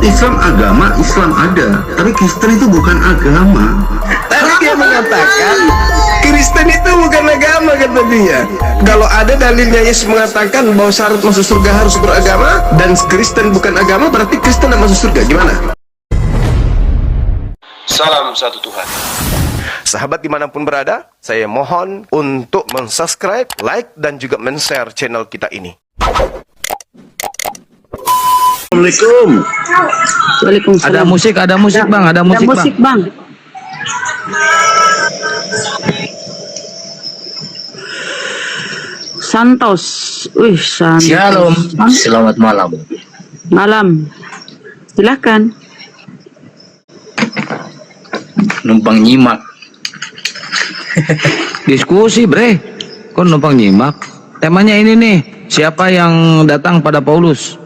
Islam agama, Islam ada, tapi Kristen itu bukan agama. Tadi dia mengatakan Kristen itu bukan agama, kata dia. Kalau ada dalilnya Yesus mengatakan bahwa syarat masuk surga harus beragama dan Kristen bukan agama, berarti Kristen tidak masuk surga. Gimana? Salam satu Tuhan. Sahabat dimanapun berada, saya mohon untuk mensubscribe, like, dan juga men-share channel kita ini. Assalamualaikum. Waalaikumsalam. Ada musik bang, ada musik bang. Santos, Santos. Shalom, selamat malam. Malam. Silakan. Numpang nyimak. Diskusi bre, kok numpang nyimak? Temanya ini nih, siapa yang datang pada Paulus?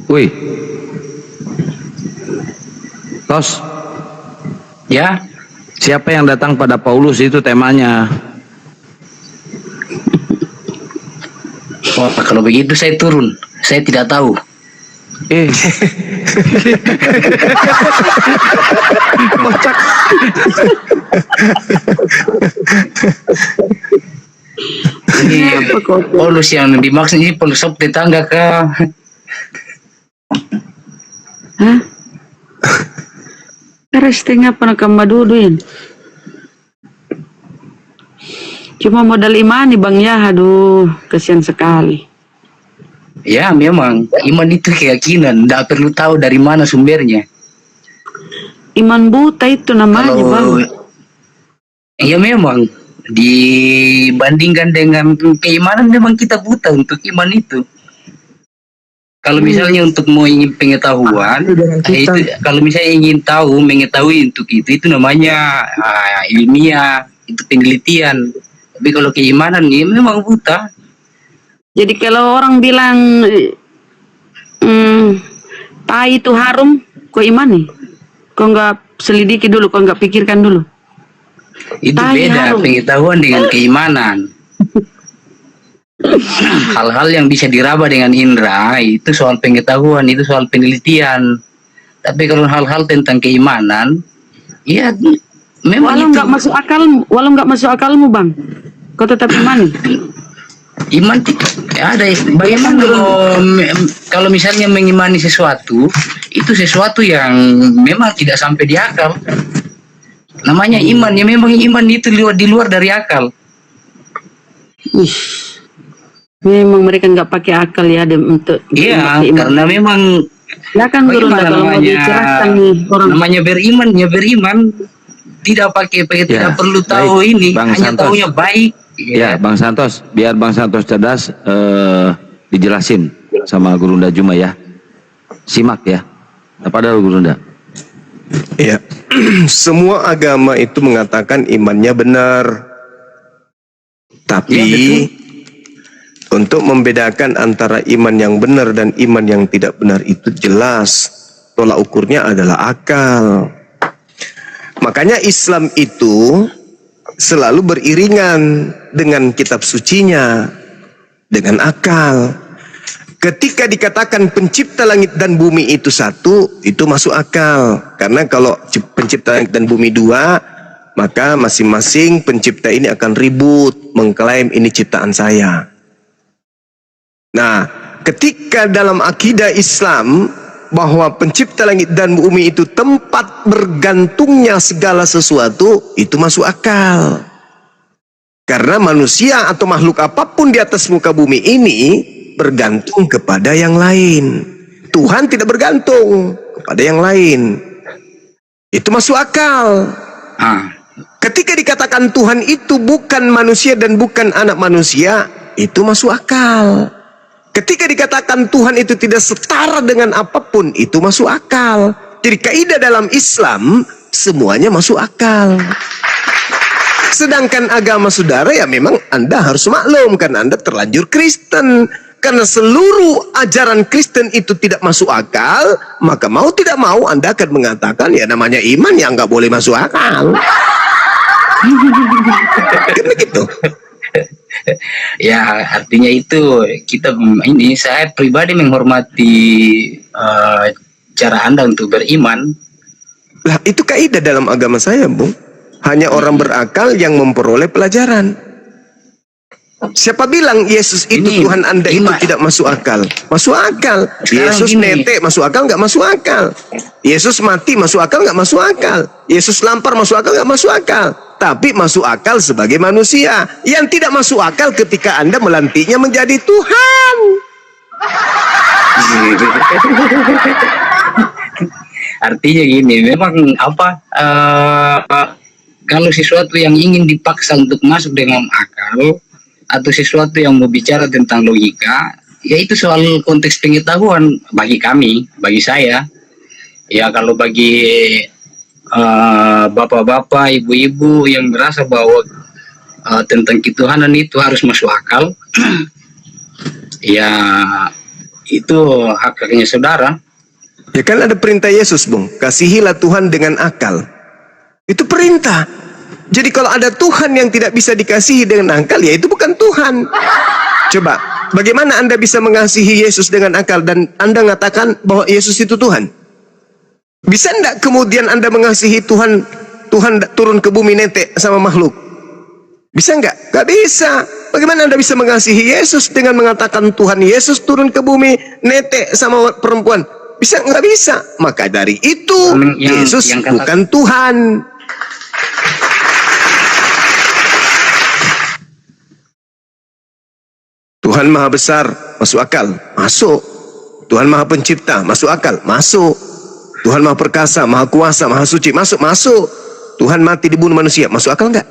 Wih, Tos, ya, siapa yang datang pada Paulus itu temanya. Wah, kalau begitu saya turun. Saya tidak tahu. Kocak. Ini Paulus yang dimaksud ini Paulus tetangga kah? Hah? Setengah pernah kamaduduin. Cuma modal iman nih bang ya, aduh kasihan sekali. Ya memang iman itu keyakinan, tidak perlu tahu dari mana sumbernya. Iman buta itu namanya bang. Ya memang dibandingkan dengan keimanan memang kita buta untuk iman itu. Kalau misalnya untuk mau ingin pengetahuan, itu kalau misalnya ingin tahu, mengetahui untuk itu namanya ilmiah, itu penelitian. Tapi kalau keimanan ini memang buta. Jadi kalau orang bilang tai itu harum, kok iman nih? Kok nggak selidiki dulu, kok nggak pikirkan dulu? Itu Tai beda harum. pengetahuan dengan keimanan. Hal-hal yang bisa diraba dengan indera itu soal pengetahuan, itu soal penelitian. Tapi kalau hal-hal tentang keimanan, ya memang walau nggak masuk akalmu bang, kau tetap iman. Iman ada. Bagaimana kalau misalnya mengimani sesuatu, itu sesuatu yang memang tidak sampai di akal. Namanya iman, ya memang iman itu di luar dari akal. Memang mereka nggak pakai akal ya untuk Iya, karena memang ya kan guru kalau mau dicerahkan nih orang. Namanya beriman, ya beriman tidak pakai tidak perlu tahu baik, ini, Bang hanya Santos. tahunya baik. Ya, Bang Santos, biar Bang Santos cerdas, dijelasin sama Guru Nda Juma ya. Simak ya. Apa ada Guru Nda? Iya. Semua agama itu mengatakan imannya benar. Tapi untuk membedakan antara iman yang benar dan iman yang tidak benar itu jelas. Tolak ukurnya adalah akal. Makanya Islam itu selalu beriringan dengan kitab sucinya, dengan akal. Ketika dikatakan pencipta langit dan bumi itu satu, itu masuk akal. Karena kalau pencipta langit dan bumi dua, maka masing-masing pencipta ini akan ribut, mengklaim ini ciptaan saya. Nah, ketika dalam akidah Islam bahwa pencipta langit dan bumi itu tempat bergantungnya segala sesuatu, itu masuk akal. Karena manusia atau makhluk apapun di atas muka bumi ini bergantung kepada yang lain. Tuhan tidak bergantung kepada yang lain. Itu masuk akal. Ketika dikatakan Tuhan itu bukan manusia dan bukan anak manusia, itu masuk akal. Ketika dikatakan Tuhan itu tidak setara dengan apapun, itu masuk akal. Jadi kaidah dalam Islam, semuanya masuk akal. Sedangkan agama saudara, ya memang Anda harus maklum, karena Anda terlanjur Kristen. Karena seluruh ajaran Kristen itu tidak masuk akal, maka mau tidak mau Anda akan mengatakan, ya namanya iman yang nggak boleh masuk akal. Kan begitu. Ya artinya itu kita ini saya pribadi menghormati cara Anda untuk beriman. Lah itu kaidah dalam agama saya, Bung. Hanya orang berakal yang memperoleh pelajaran. Siapa bilang Yesus itu Ini, Tuhan Anda itu iman. tidak masuk akal? Masuk akal. Sekarang Yesus gini. netek masuk akal nggak masuk akal? Yesus mati masuk akal nggak masuk akal? Yesus lapar masuk akal nggak masuk akal? Tapi masuk akal sebagai manusia. Yang tidak masuk akal ketika Anda melantiknya menjadi Tuhan. Artinya gini, memang kalau sesuatu yang ingin dipaksa untuk masuk dengan akal atau sesuatu yang mau bicara tentang logika, ya itu soal konteks pengetahuan bagi kami, bagi saya. Ya kalau bagi bapak-bapak, ibu-ibu yang merasa bahwa tentang ketuhanan itu harus masuk akal, ya itu hak-haknya saudara. Ya kan ada perintah Yesus, Bung. Kasihilah Tuhan dengan akal. Itu perintah. Jadi kalau ada Tuhan yang tidak bisa dikasihi dengan akal, ya itu bukan Tuhan. Coba, bagaimana Anda bisa mengasihi Yesus dengan akal dan Anda mengatakan bahwa Yesus itu Tuhan? Bisa enggak kemudian Anda mengasihi Tuhan turun ke bumi netek sama makhluk? Bisa enggak? Gak bisa. Bagaimana Anda bisa mengasihi Yesus dengan mengatakan Tuhan Yesus turun ke bumi netek sama perempuan? Bisa nggak bisa? Maka dari itu Yesus bukan Tuhan. Tuhan Maha Besar, masuk akal, masuk. Tuhan Maha Pencipta, masuk akal, masuk. Tuhan Maha Perkasa, Maha Kuasa, Maha Suci, masuk. Tuhan mati dibunuh manusia, masuk akal nggak?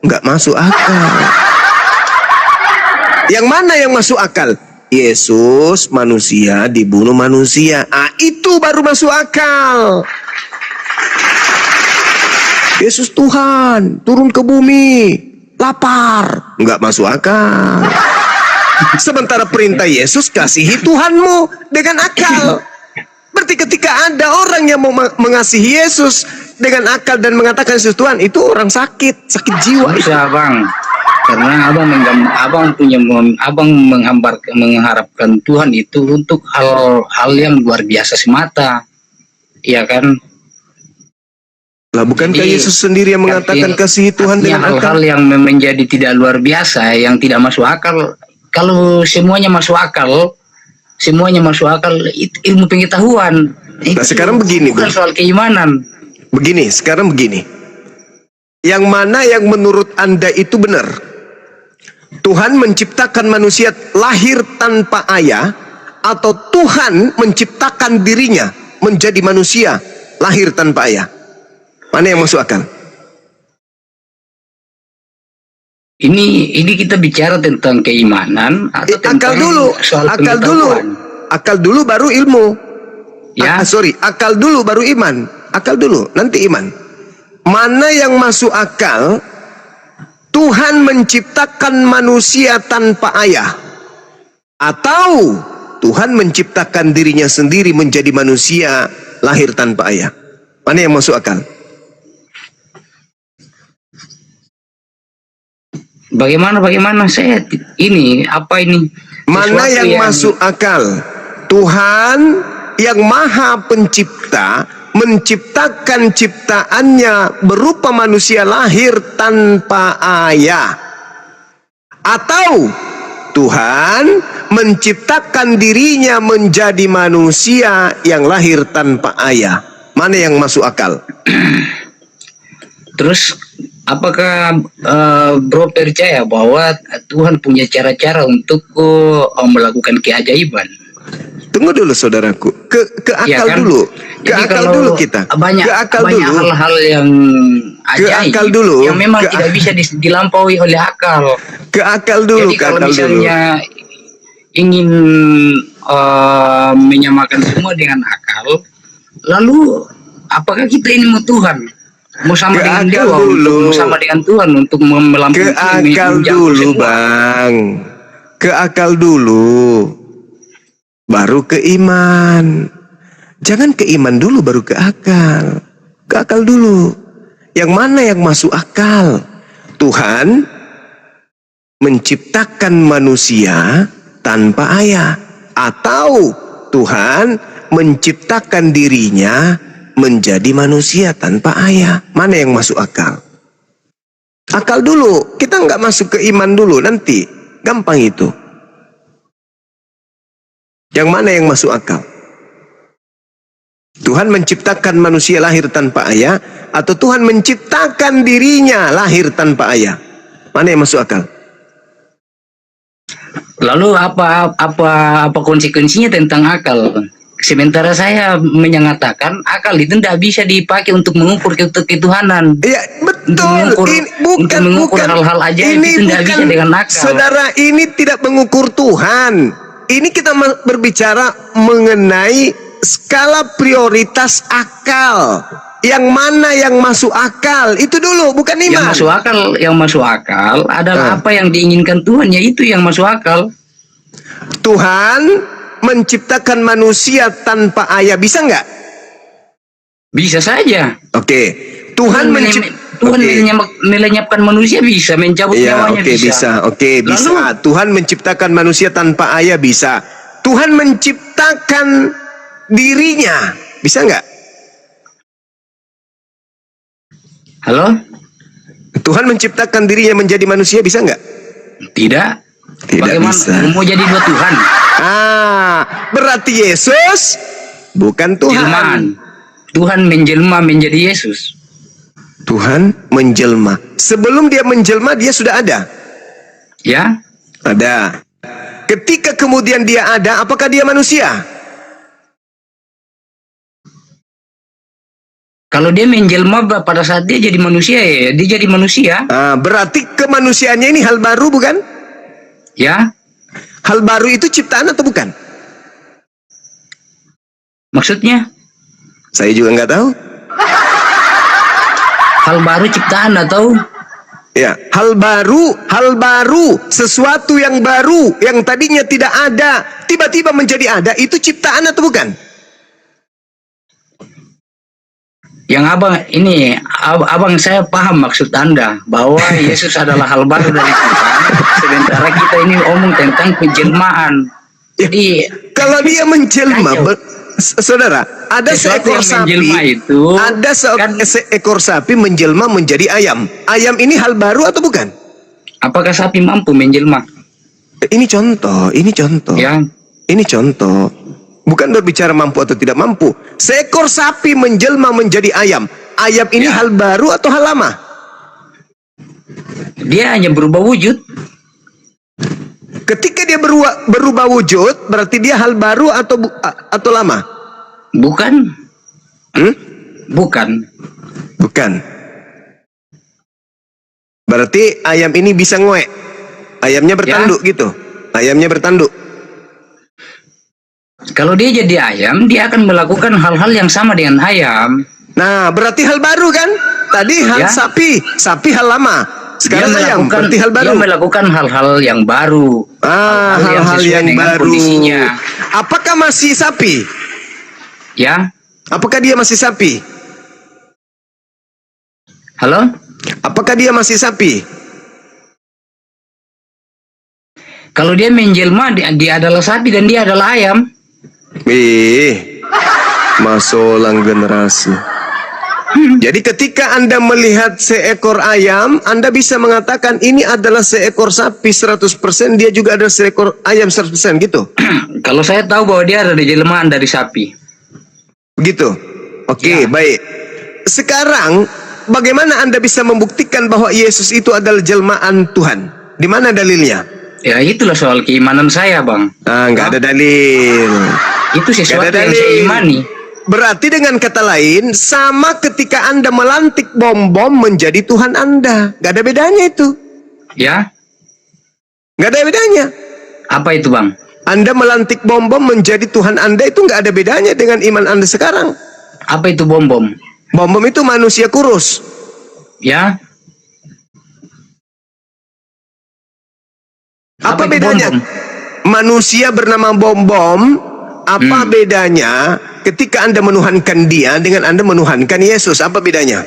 Nggak masuk akal. Yang mana yang masuk akal? Yesus manusia dibunuh manusia. Itu baru masuk akal. Yesus Tuhan turun ke bumi, lapar, nggak masuk akal. Sementara perintah Yesus, kasihi Tuhanmu dengan akal. Berarti ketika ada orang yang mau mengasihi Yesus dengan akal dan mengatakan Yesus Tuhan, itu orang sakit jiwa. Bisa bang, karena abang mengharapkan Tuhan itu untuk hal yang luar biasa semata, ya kan? Lah bukankah Yesus sendiri yang mengatakan kasihi Tuhan dengan akal? Hal-hal yang menjadi tidak luar biasa, yang tidak masuk akal. Kalau semuanya masuk akal, itu ilmu pengetahuan. Nah sekarang begini, bukan soal keimanan. Sekarang begini. Yang mana yang menurut Anda itu benar? Tuhan menciptakan manusia lahir tanpa ayah, atau Tuhan menciptakan dirinya menjadi manusia lahir tanpa ayah? Mana yang masuk akal? Ini kita bicara tentang keimanan atau tentang soal pengetahuan? Akal dulu baru ilmu. Ya. Akal dulu baru iman. Akal dulu, nanti iman. Mana yang masuk akal? Tuhan menciptakan manusia tanpa ayah, atau Tuhan menciptakan dirinya sendiri menjadi manusia lahir tanpa ayah? Mana yang masuk akal? Bagaimana saya ini apa ini? Mana yang masuk akal? Tuhan yang Maha Pencipta menciptakan ciptaannya berupa manusia lahir tanpa ayah, atau Tuhan menciptakan dirinya menjadi manusia yang lahir tanpa ayah? Mana yang masuk akal? Terus apakah bro percaya bahwa Tuhan punya cara-cara untuk melakukan keajaiban? Tunggu dulu saudaraku, ke akal ya kan? dulu, ke Jadi akal dulu kita, banyak hal-hal yang ajaib, dulu, yang memang tidak bisa dilampaui oleh akal. Ke akal dulu. Jadi kalau misalnya ingin menyamakan semua dengan akal, lalu apakah kita ini mau Tuhan? Mau sama dengan Dewa, mau sama dengan Tuhan untuk melampaui? Ke akal dulu bang, ke akal dulu, baru ke iman. Jangan ke iman dulu baru ke akal. Ke akal dulu. Yang mana yang masuk akal? Tuhan menciptakan manusia tanpa ayah, atau Tuhan menciptakan dirinya menjadi manusia tanpa ayah. Mana yang masuk akal? Akal dulu, kita nggak masuk ke iman dulu, nanti gampang itu. Yang mana yang masuk akal? Tuhan menciptakan manusia lahir tanpa ayah, atau Tuhan menciptakan dirinya lahir tanpa ayah? Mana yang masuk akal? Lalu apa konsekuensinya tentang akal? Sementara saya menyatakan akal itu tidak bisa dipakai untuk mengukur ketuhanan. Ya betul. Untuk mengukur hal-hal ajaib itu tidak bisa dengan akal. Saudara, ini tidak mengukur Tuhan. Ini kita berbicara mengenai skala prioritas akal. Yang mana yang masuk akal? Itu dulu, bukan iman. Yang masuk akal adalah apa yang diinginkan Tuhan, yaitu yang masuk akal. Tuhan menciptakan manusia tanpa ayah, bisa nggak? Bisa saja. Oke. Tuhan melenyapkan manusia, bisa mencabut nyawanya, bisa. Oke, bisa. Tuhan menciptakan manusia tanpa ayah, bisa. Tuhan menciptakan dirinya, bisa nggak? Halo? Tuhan menciptakan dirinya menjadi manusia, bisa nggak? Tidak. Bagaimana Bisa. mau jadi dua Tuhan? Berarti Yesus bukan Tuhan. Jelmaan. Tuhan menjelma menjadi Yesus. Tuhan menjelma. Sebelum dia menjelma, dia sudah ada. Ya? Ada. Ketika kemudian dia ada, apakah dia manusia? Kalau dia menjelma pada saat dia jadi manusia, ya dia jadi manusia. Berarti kemanusiaannya ini hal baru, bukan? Ya? Hal baru itu ciptaan atau bukan? Maksudnya? Saya juga nggak tahu. Hal baru ciptaan atau? Ya, hal baru, sesuatu yang baru, yang tadinya tidak ada, tiba-tiba menjadi ada, itu ciptaan atau bukan? Yang abang saya paham maksud Anda bahwa Yesus adalah hal baru dari Tuhan, sementara kita ini omong tentang penjelmaan. Jadi kalau dia menjelma, saudara, ada seekor sapi, seekor sapi menjelma menjadi ayam. Ayam ini hal baru atau bukan? Apakah sapi mampu menjelma? Ini contoh. Ya. Ini contoh. Bukan berbicara mampu atau tidak mampu. Seekor sapi menjelma menjadi ayam. Ayam ini hal baru atau hal lama? Dia hanya berubah wujud. Ketika dia berubah wujud, berarti dia hal baru atau lama? Bukan. Bukan. Berarti ayam ini bisa ngoek. Ayamnya bertanduk gitu. Ayamnya bertanduk. Kalau dia jadi ayam, dia akan melakukan hal-hal yang sama dengan ayam. Nah, berarti hal baru kan? Tadi hal sapi hal lama. Sekarang ayam, berarti hal baru. Dia melakukan hal-hal yang baru. Hal-hal yang baru. Kondisinya. Apakah masih sapi? Ya. Apakah dia masih sapi? Halo? Apakah dia masih sapi? Kalau dia menjelma, dia adalah sapi dan dia adalah ayam. Masolang generasi. Jadi ketika Anda melihat seekor ayam, Anda bisa mengatakan ini adalah seekor sapi 100%, dia juga adalah seekor ayam 100% gitu. Kalau saya tahu bahwa dia ada di jelmaan dari sapi. Begitu. Oke, baik. Sekarang bagaimana Anda bisa membuktikan bahwa Yesus itu adalah jelmaan Tuhan? Di mana dalilnya? Ya itulah soal keimanan saya, Bang. Nggak ada dalil. Itu sesuatu yang saya imani. Berarti dengan kata lain, sama ketika Anda melantik bom-bom menjadi Tuhan Anda. Nggak ada bedanya itu. Ya? Nggak ada bedanya. Apa itu, Bang? Anda melantik bom-bom menjadi Tuhan Anda, itu nggak ada bedanya dengan iman Anda sekarang. Apa itu bom-bom? Bom-bom itu manusia kurus. Ya? Apa bedanya? Manusia bernama bom-bom, apa bedanya ketika Anda menuhankan dia dengan Anda menuhankan Yesus? Apa bedanya?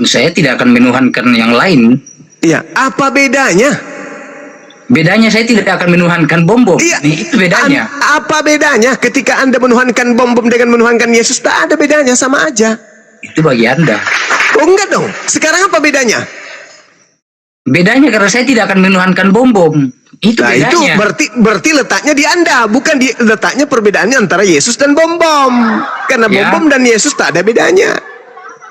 Saya tidak akan menuhankan yang lain. Iya, apa bedanya? Bedanya saya tidak akan menuhankan bom-bom. Iya, Itu bedanya. apa bedanya ketika Anda menuhankan bom-bom dengan menuhankan Yesus? Tak ada bedanya, sama aja. Itu bagi Anda. Oh enggak dong. Sekarang apa bedanya? Bedanya karena saya tidak akan menuhankan bom-bom. Itu Nah, bedanya. itu berarti letaknya di Anda, bukan di letaknya perbedaannya antara Yesus dan bom-bom. Karena Ya. bom-bom dan Yesus tak ada bedanya.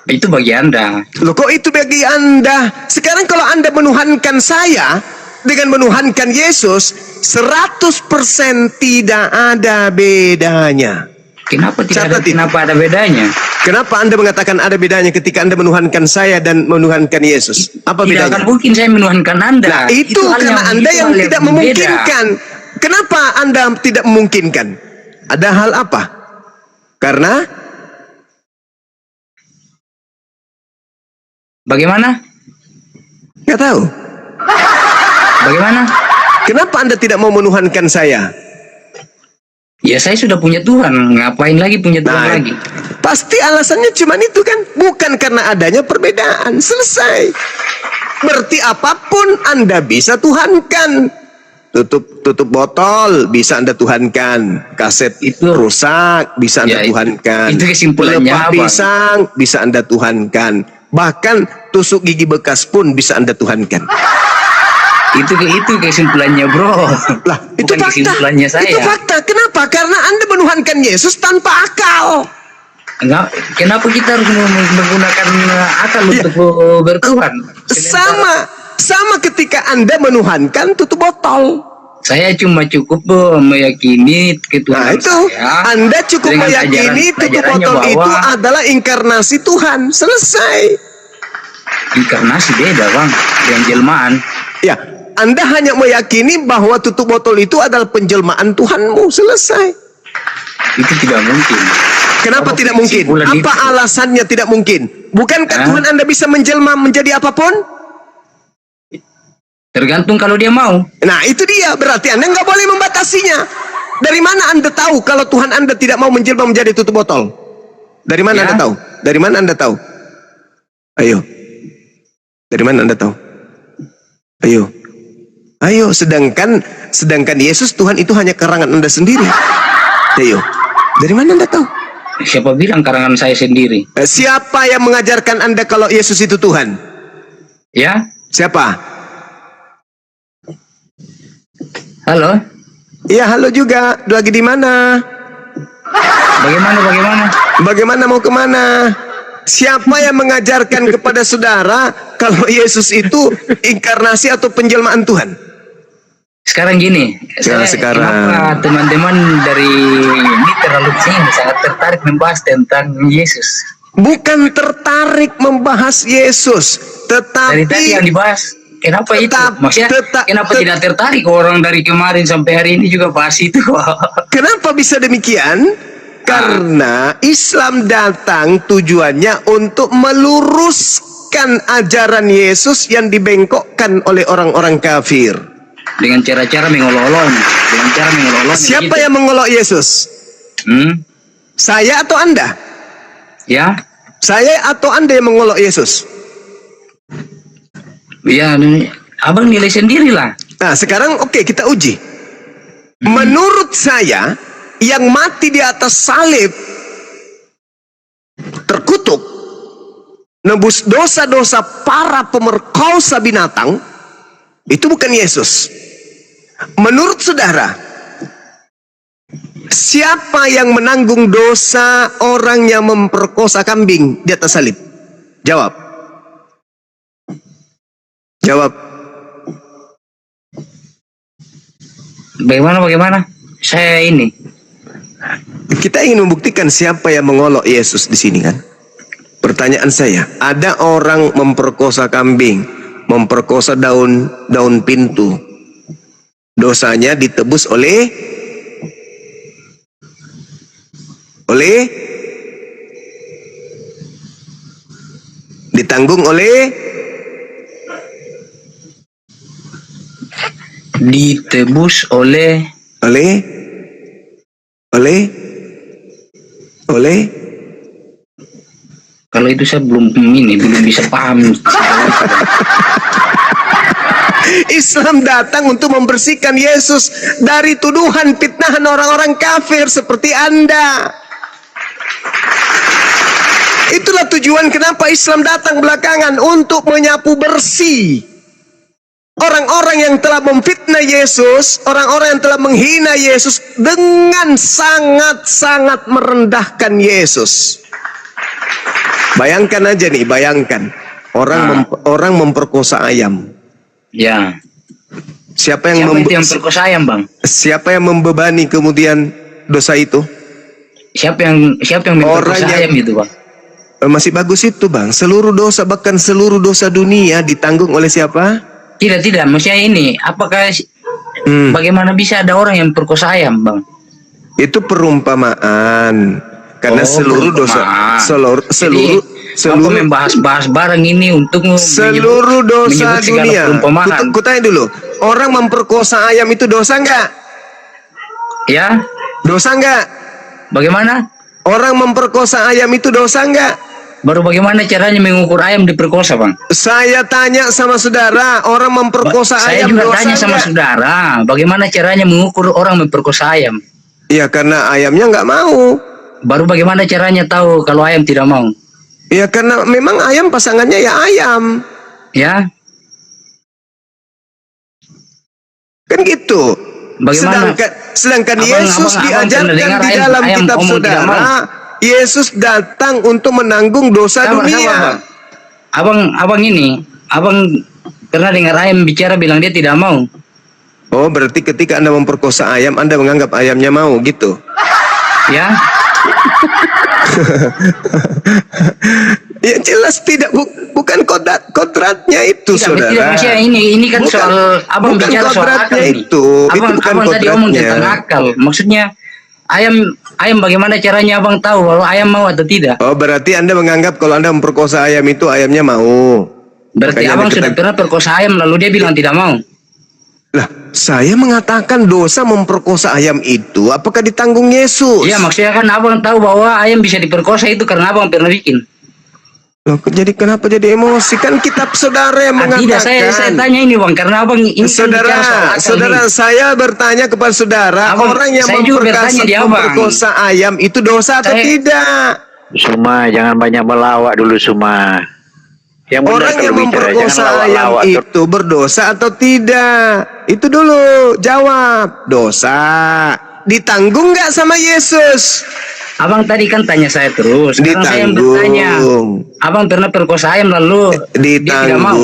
Itu bagi Anda. Loh, kok itu bagi Anda? Sekarang kalau Anda menuhankan saya dengan menuhankan Yesus, 100% tidak ada bedanya. Kenapa tidak ada, Catat itu. kenapa ada bedanya? Kenapa Anda mengatakan ada bedanya ketika Anda menuhankan saya dan menuhankan Yesus? Apa Tidak bedanya? akan mungkin saya menuhankan Anda. Nah, itu hal karena Anda itu yang hal tidak berbeda. memungkinkan. Kenapa Anda tidak memungkinkan? Ada hal apa? Karena Bagaimana? nggak tahu. Bagaimana? Kenapa Anda tidak mau menuhankan saya? Ya saya sudah punya Tuhan. Ngapain lagi punya Tuhan Nah, lagi? pasti alasannya cuma itu kan, bukan karena adanya perbedaan. Selesai. Berarti apapun Anda bisa tuhankan. Tutup botol bisa Anda tuhankan. Kaset Itu- rusak bisa Anda Ya, tuhankan. itu kesimpulannya Pelepah apa? pisang bisa Anda tuhankan. Bahkan tusuk gigi bekas pun bisa Anda tuhankan. Itu kesimpulannya, bro. Lah, itu Bukan fakta. kesimpulannya saya. Itu fakta. Kenapa? Karena Anda menuhankan Yesus tanpa akal. Enggak, kenapa kita harus menggunakan akal Iya. untuk bertuhan? Sama ketika Anda menuhankan tutup botol. Saya cuma cukup meyakini Nah, ketuhanan itu saya. Anda cukup dengan meyakini tutup ajarannya botol bahwa itu adalah inkarnasi Tuhan. Selesai. inkarnasi beda, Bang, dengan jelmaan. Ya, Anda hanya meyakini bahwa tutup botol itu adalah penjelmaan Tuhanmu. Selesai. Itu tidak mungkin. Kenapa Apa tidak mungkin? kesimpulan Apa itu? alasannya tidak mungkin? Bukankah Hah? Tuhan Anda bisa menjelma menjadi apapun? Tergantung kalau dia mau. Nah, itu dia. Berarti Anda nggak boleh membatasinya. Dari mana Anda tahu kalau Tuhan Anda tidak mau menjelma menjadi tutup botol? Dari mana Ya. Anda tahu? Dari mana Anda tahu? Ayo. Dari mana Anda tahu? Ayo. Ayo, sedangkan Yesus Tuhan itu hanya karangan Anda sendiri. Ayo. Dari mana Anda tahu? Siapa bilang karangan saya sendiri? Siapa yang mengajarkan Anda kalau Yesus itu Tuhan? Ya? Siapa? Halo? Iya, halo juga. Lagi di mana? Bagaimana? Bagaimana mau kemana? Siapa yang mengajarkan kepada saudara kalau Yesus itu inkarnasi atau penjelmaan Tuhan? Sekarang gini, Sekarang. kenapa teman-teman dari ini terlalu sini sangat tertarik membahas tentang Yesus? Bukan tertarik membahas Yesus, Dari tadi yang tetapi dibahas, kenapa itu? Maksudnya, kenapa tidak tertarik orang dari kemarin sampai hari ini juga bahas itu kok? kenapa bisa demikian? Karena Islam datang tujuannya untuk meluruskan ajaran Yesus yang dibengkokkan oleh orang-orang kafir. Dengan cara-cara mengolok-oloknya. Dengan cara mengolok-oloknya. Siapa gitu. yang mengolok Yesus? Saya atau Anda? Ya? Saya atau Anda yang mengolok Yesus? Ya, abang nilai sendirilah. Nah, sekarang oke, kita uji. Menurut saya, yang mati di atas salib terkutuk, nebus dosa-dosa para pemerkosa binatang, itu bukan Yesus. Menurut saudara, siapa yang menanggung dosa orang yang memperkosa kambing di atas salib? Jawab. Jawab. Bagaimana? Saya ini. Kita ingin membuktikan siapa yang mengolok Yesus di sini kan? Pertanyaan saya, ada orang memperkosa kambing, memperkosa daun pintu. Dosanya ditebus oleh ditanggung oleh Ditebus oleh kalau kalau itu saya belum bisa paham. Islam datang untuk membersihkan Yesus dari tuduhan fitnahan orang-orang kafir seperti Anda. Itulah tujuan kenapa Islam datang belakangan, untuk menyapu bersih orang-orang yang telah memfitnah Yesus, orang-orang yang telah menghina Yesus dengan sangat-sangat merendahkan Yesus. Bayangkan aja nih, bayangkan orang memperkosa ayam. Ya. Siapa Siapa itu yang perkosa ayam, Bang? Siapa yang membebani kemudian dosa itu? Siapa yang memperkosa ayam itu, Bang? Masih bagus itu, Bang. Seluruh dosa, bahkan seluruh dosa dunia ditanggung oleh siapa? Tidak. Maksudnya ini, apakah bagaimana bisa ada orang yang perkosa ayam, Bang? Itu perumpamaan. Karena seluruh dosa, seluruh membahas barang ini untuk seluruh dosa dunia. Kutanya dulu, orang memperkosa ayam itu dosa enggak? Ya. Dosa enggak? Bagaimana? Orang memperkosa ayam itu dosa enggak? Baru bagaimana caranya mengukur ayam diperkosa, Bang? Saya tanya sama saudara, orang memperkosa ayam dosa enggak? Saya juga tanya sama saudara, bagaimana caranya mengukur orang memperkosa ayam? Ya karena ayamnya enggak mau. Baru bagaimana caranya tahu kalau ayam tidak mau? Ya karena memang ayam pasangannya ya ayam. Ya. Kan gitu. Bagaimana? Sedangkan Yesus diajarkan di dalam kitab saudara, Yesus datang untuk menanggung dosa dunia. Abang ini, abang pernah dengar ayam bicara bilang dia tidak mau? Oh, berarti ketika Anda memperkosa ayam, Anda menganggap ayamnya mau gitu? Ya. Ya jelas tidak, bukan kodratnya itu, saudara. Tidak, maksudnya ini kan bukan, soal abang bicara soal akal itu bukan abang tadi ngomong tentang akal. Maksudnya ayam bagaimana caranya abang tahu kalau ayam mau atau tidak? Oh, berarti Anda menganggap kalau Anda memperkosa ayam itu ayamnya mau. Berarti makanya abang sudah pernah perkosa ayam lalu dia bilang tidak mau. Lah, saya mengatakan dosa memperkosa ayam itu apakah ditanggung Yesus? Iya, maksudnya kan abang tahu bahwa ayam bisa diperkosa itu karena abang pernah bikin. Loh, jadi kenapa jadi emosi? Kan kitab saudara yang mengatakan. Tidak, saya tanya ini, Bang, karena abang ini saudara, saya bertanya kepada saudara, abang, orang yang memperkosa ayam itu dosa atau tidak? Suma, jangan banyak melawak dulu, Suma. Yang orang yang memperkosa ayam itu berdosa atau tidak? Itu dulu, jawab. Dosa. Ditanggung nggak sama Yesus? Abang tadi kan tanya saya terus. Sekarang saya yang bertanya. Abang pernah perkosa ayam lalu dia tidak mau.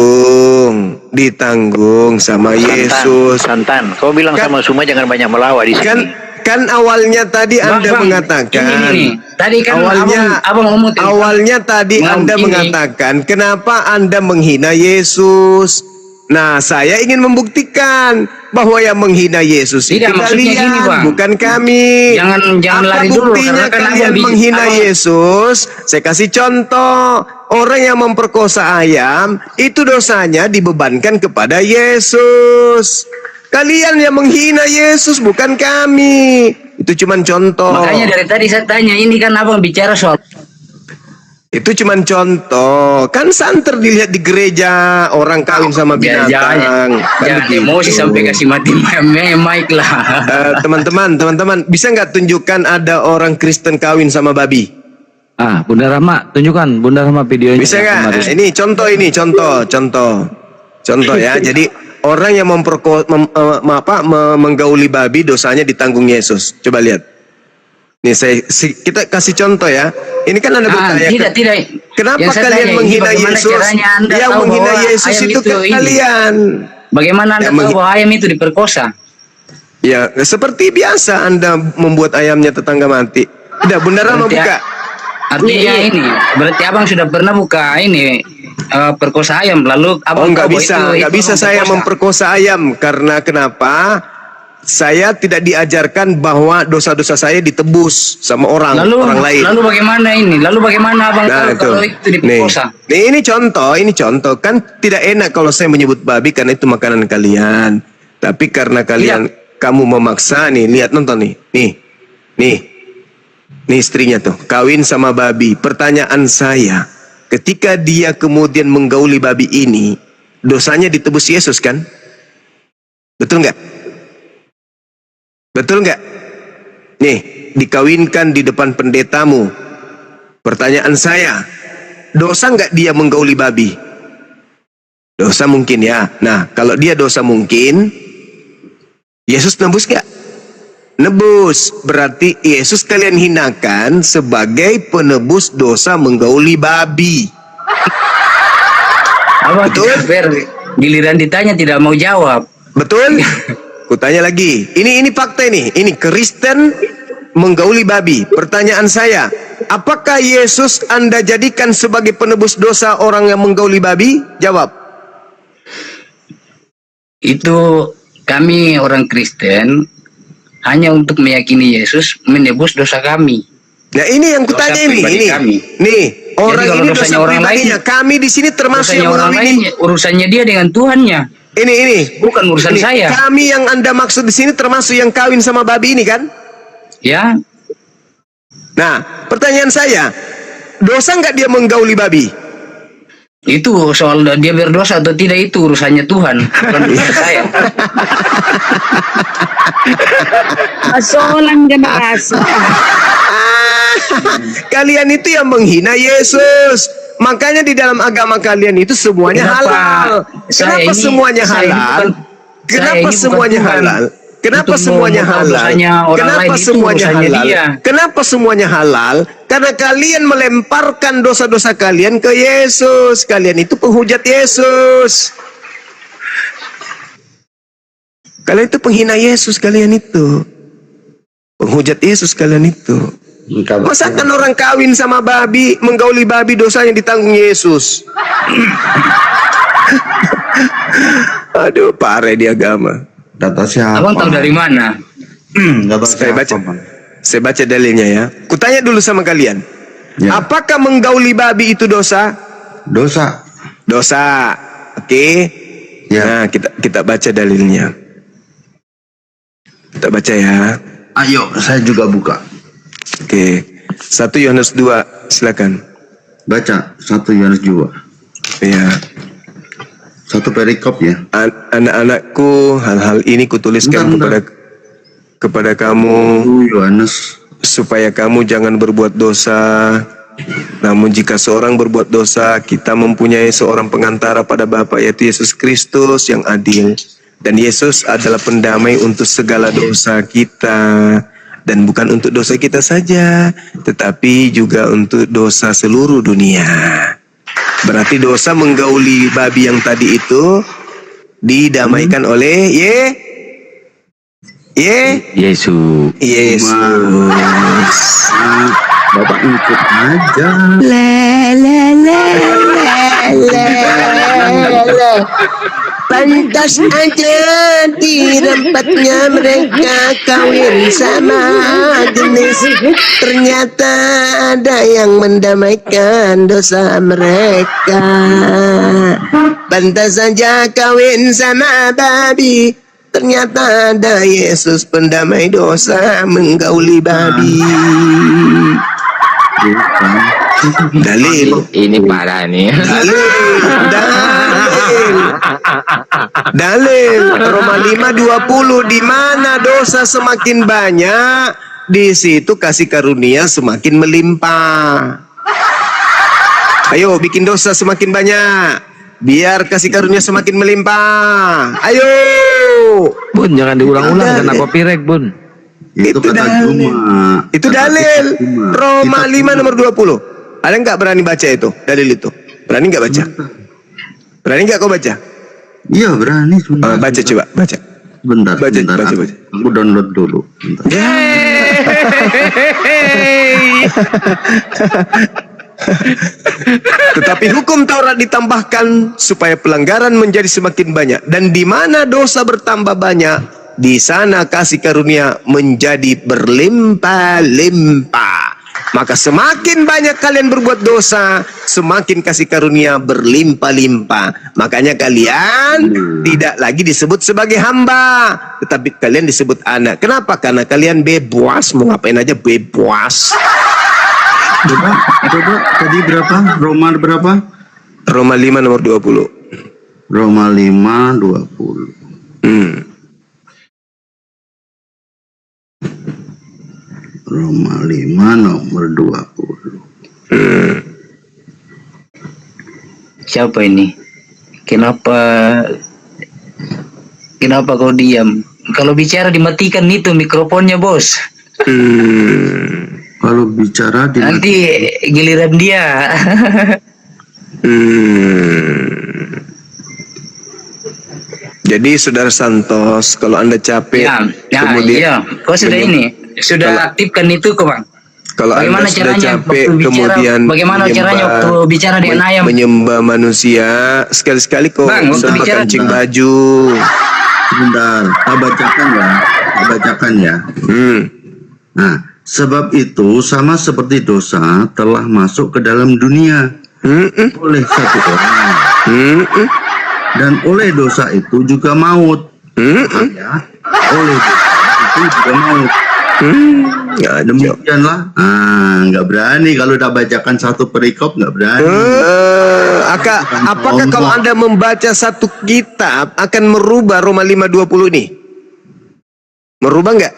Ditanggung sama Yesus. Santan, kau bilang kan, sama Suma jangan banyak melawak di sini. Kan awalnya tadi Anda mengatakan ini. Tadi kan awalnya tadi Anda mengatakan kenapa Anda menghina Yesus. Nah, saya ingin membuktikan bahwa yang menghina Yesus itu kalian, bukan kami. Jangan lari dulu. Buktinya kalian menghina Yesus? Saya kasih contoh. Orang yang memperkosa ayam itu dosanya dibebankan kepada Yesus. Kalian yang menghina Yesus, bukan kami. Itu cuma contoh. Makanya dari tadi saya tanya, ini kan abang bicara soal. Itu cuma contoh. Kan santer dilihat di gereja, orang kawin sama binatang. Jangan emosi sampai kasih mati mic lah. Teman-teman, bisa nggak tunjukkan ada orang Kristen kawin sama babi? Bunda Rahma, tunjukkan Bunda Rahma videonya. Bisa nggak? Ini contoh ya. Jadi orang yang menggauli babi dosanya ditanggung Yesus. Coba lihat. Nih kita kasih contoh ya. Ini kan Anda bertanya. Tidak. Kenapa kalian menghina Yesus? Yang menghina Yesus itu kalian. Bagaimana Anda tahu bahwa ayam itu diperkosa? Ya, seperti biasa Anda membuat ayamnya tetangga mati. Tidak, Bunda Rama buka. Artinya ini, berarti abang sudah pernah buka ini perkosa ayam lalu abang nggak bisa saya memperkosa ayam karena kenapa? Saya tidak diajarkan bahwa dosa-dosa saya ditebus sama orang lain. Lalu bagaimana ini? Lalu bagaimana abang tahu kalau itu diperkosa? Ini contoh kan tidak enak kalau saya menyebut babi karena itu makanan kalian. Tapi karena kamu memaksa nih, lihat nonton nih istrinya tuh kawin sama babi. Pertanyaan saya, ketika dia kemudian menggauli babi ini, dosanya ditebus Yesus kan? Betul nggak? Betul nggak? Nih, dikawinkan di depan pendetamu. Pertanyaan saya, dosa nggak dia menggauli babi? Dosa mungkin ya. Nah, kalau dia dosa mungkin, Yesus nebus nggak? Nebus. Berarti Yesus kalian hinakan sebagai penebus dosa menggauli babi. Apa Betul? tidak fair? Giliran ditanya tidak mau jawab. Betul? Kutanya lagi. Ini fakta ini. Ini Kristen menggauli babi. Pertanyaan saya, apakah Yesus Anda jadikan sebagai penebus dosa orang yang menggauli babi? Jawab. Itu kami orang Kristen hanya untuk meyakini Yesus menebus dosa kami. Nah, ini yang Dosa kutanya ini. pribadi kami. Nih, orang kalau ini dosanya dosa orang pribadinya. lain- Kami di sini termasuk Dosanya yang orang menggauli lain, ini. urusannya dia dengan Tuhannya. Ini. Bukan urusan Ini, saya. Kami yang Anda maksud di sini termasuk yang kawin sama babi ini kan? Ya, Nah, pertanyaan saya, dosa nggak dia menggauli babi? itu soal dia berdosa atau tidak itu urusannya Tuhan, bukan urusan saya. Asolan ka na aso. Kalian itu yang menghina Yesus. Makanya di dalam agama kalian itu semuanya Kenapa? halal. Saya Kenapa ini- semuanya saya ini halal? bukan- saya Kenapa ini bukan semuanya Tuhan. halal? Kenapa Untuk semuanya mengungkap halal? dosanya orang Kenapa lain itu semuanya urusannya halal? dia. Kenapa semuanya halal? Karena kalian melemparkan dosa-dosa kalian ke Yesus. Kalian itu penghujat Yesus. Kalian itu penghina Yesus, kalian itu. Penghujat Yesus kalian itu. Masakan orang kawin sama babi, menggauli babi, dosanya ditanggung Yesus. Aduh, parah di agama. Data siapa? Abang tahu dari mana? Data Saya siapa, baca. Bang? Saya baca dalilnya ya. Kutanya dulu sama kalian. Ya. Apakah menggauli babi itu dosa? Dosa. Dosa. Oke. Ya. Nah, kita baca dalilnya. Kita baca ya. Ayo, saya juga buka. Oke. 1 Yohanes 2, silakan. Baca 1 Yohanes 2. Ya. Satu perikop ya. Anak-anakku, hal-hal ini kutuliskan Bentar. kepada kamu 1 Yohanes. supaya kamu jangan berbuat dosa. Namun jika seorang berbuat dosa, kita mempunyai seorang pengantara pada Bapa, yaitu Yesus Kristus yang adil. Dan Yesus adalah pendamai untuk segala dosa kita. Dan bukan untuk dosa kita saja, tetapi juga untuk dosa seluruh dunia. Berarti dosa menggauli babi yang tadi itu didamaikan oleh Yesus. Yesus. Bapak ikut aja. Pantas aja dirempatnya mereka kawin sama jenis. Ternyata ada yang mendamaikan dosa mereka. Pantas saja kawin sama babi. Ternyata ada Yesus pendamai dosa menggauli babi. Dalil. Ini parah nih. Dalil Roma 5:20, di mana dosa semakin banyak, di situ kasih karunia semakin melimpah. Ayo bikin dosa semakin banyak, biar kasih karunia semakin melimpah. Ayo. Bun, jangan diulang-ulang kena copyright, Bun. Itu kata dalil. Juma. Itu Kata dalil kita Juma. Roma Kita 5 nomor 20. Ada nggak berani baca itu dalil itu? Berani nggak baca? Berani nggak kau baca? Iya berani. Sebentar, Baca sebentar. coba, baca. Bentar, Baca, bentar. baca, Aku- baca. Aku download dulu. Bentar. Tetapi hukum Taurat ditambahkan supaya pelanggaran menjadi semakin banyak, dan di mana dosa bertambah banyak, di sana kasih karunia menjadi berlimpah-limpah. Maka semakin banyak kalian berbuat dosa, semakin kasih karunia berlimpah-limpah. Makanya kalian tidak lagi disebut sebagai hamba, tetapi kalian disebut anak. Kenapa? Karena kalian bebas, mau ngapain aja bebas. Coba tadi berapa? Roma berapa? Roma 5 nomor 20. Roma 5 20. Roma 5 nomor 20. Siapa ini? Kenapa kau diam? Kalau bicara dimatikan itu mikrofonnya, bos. Kalau bicara di Nanti giliran dia. Jadi saudara Santos, kalau Anda capek, kemudian Kau sudah sudah aktifkan itu kok, Bang. Kalau Bagaimana Anda sudah caranya capek, waktu bicara, kemudian bagaimana caranya waktu bicara dengan ayam? menyembah manusia, sekali-sekali kok Bang, waktu sampai bicara- kancing baju. Sebentar, tak bacakan ya. Nah, sebab itu sama seperti dosa telah masuk ke dalam dunia oleh satu orang, dan oleh dosa itu juga maut. Ya, oleh dosa itu juga maut. Demikianlah. Nggak berani kalau udah bacakan satu perikop, nggak berani. Apakah kalau Anda membaca satu kitab akan merubah Roma 5:20 ini? Merubah nggak?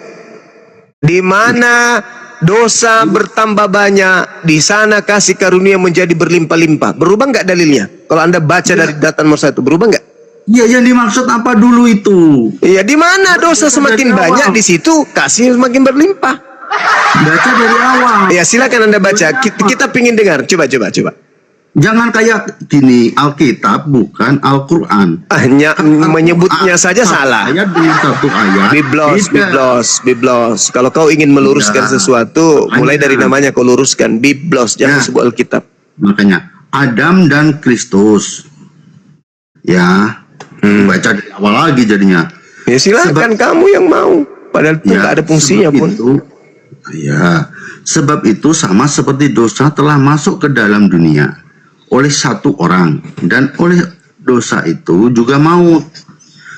Di mana dosa bertambah banyak, di sana kasih karunia menjadi berlimpah-limpah. Berubah nggak dalilnya? Kalau Anda baca dari data nomor 1, berubah nggak? Iya, yang dimaksud apa dulu itu? Iya, di mana dosa semakin banyak, di situ kasih semakin berlimpah. Baca dari awal. Ya, silakan Anda baca. Kita pingin dengar. Coba. Jangan kayak gini, Alkitab bukan Al-Quran. Hanya menyebutnya saja salah. Ayat demi satu ayat. Biblos. Kalau kau ingin meluruskan sesuatu, mulai dari namanya kau luruskan. Biblos, jangan sebut Alkitab. Makanya Adam dan Kristus. Ya, baca dari awal lagi jadinya. Ya silakan kamu yang mau. Padahal itu nggak ada fungsinya pun. Sebab itu sama seperti dosa telah masuk ke dalam dunia oleh satu orang, dan oleh dosa itu juga maut.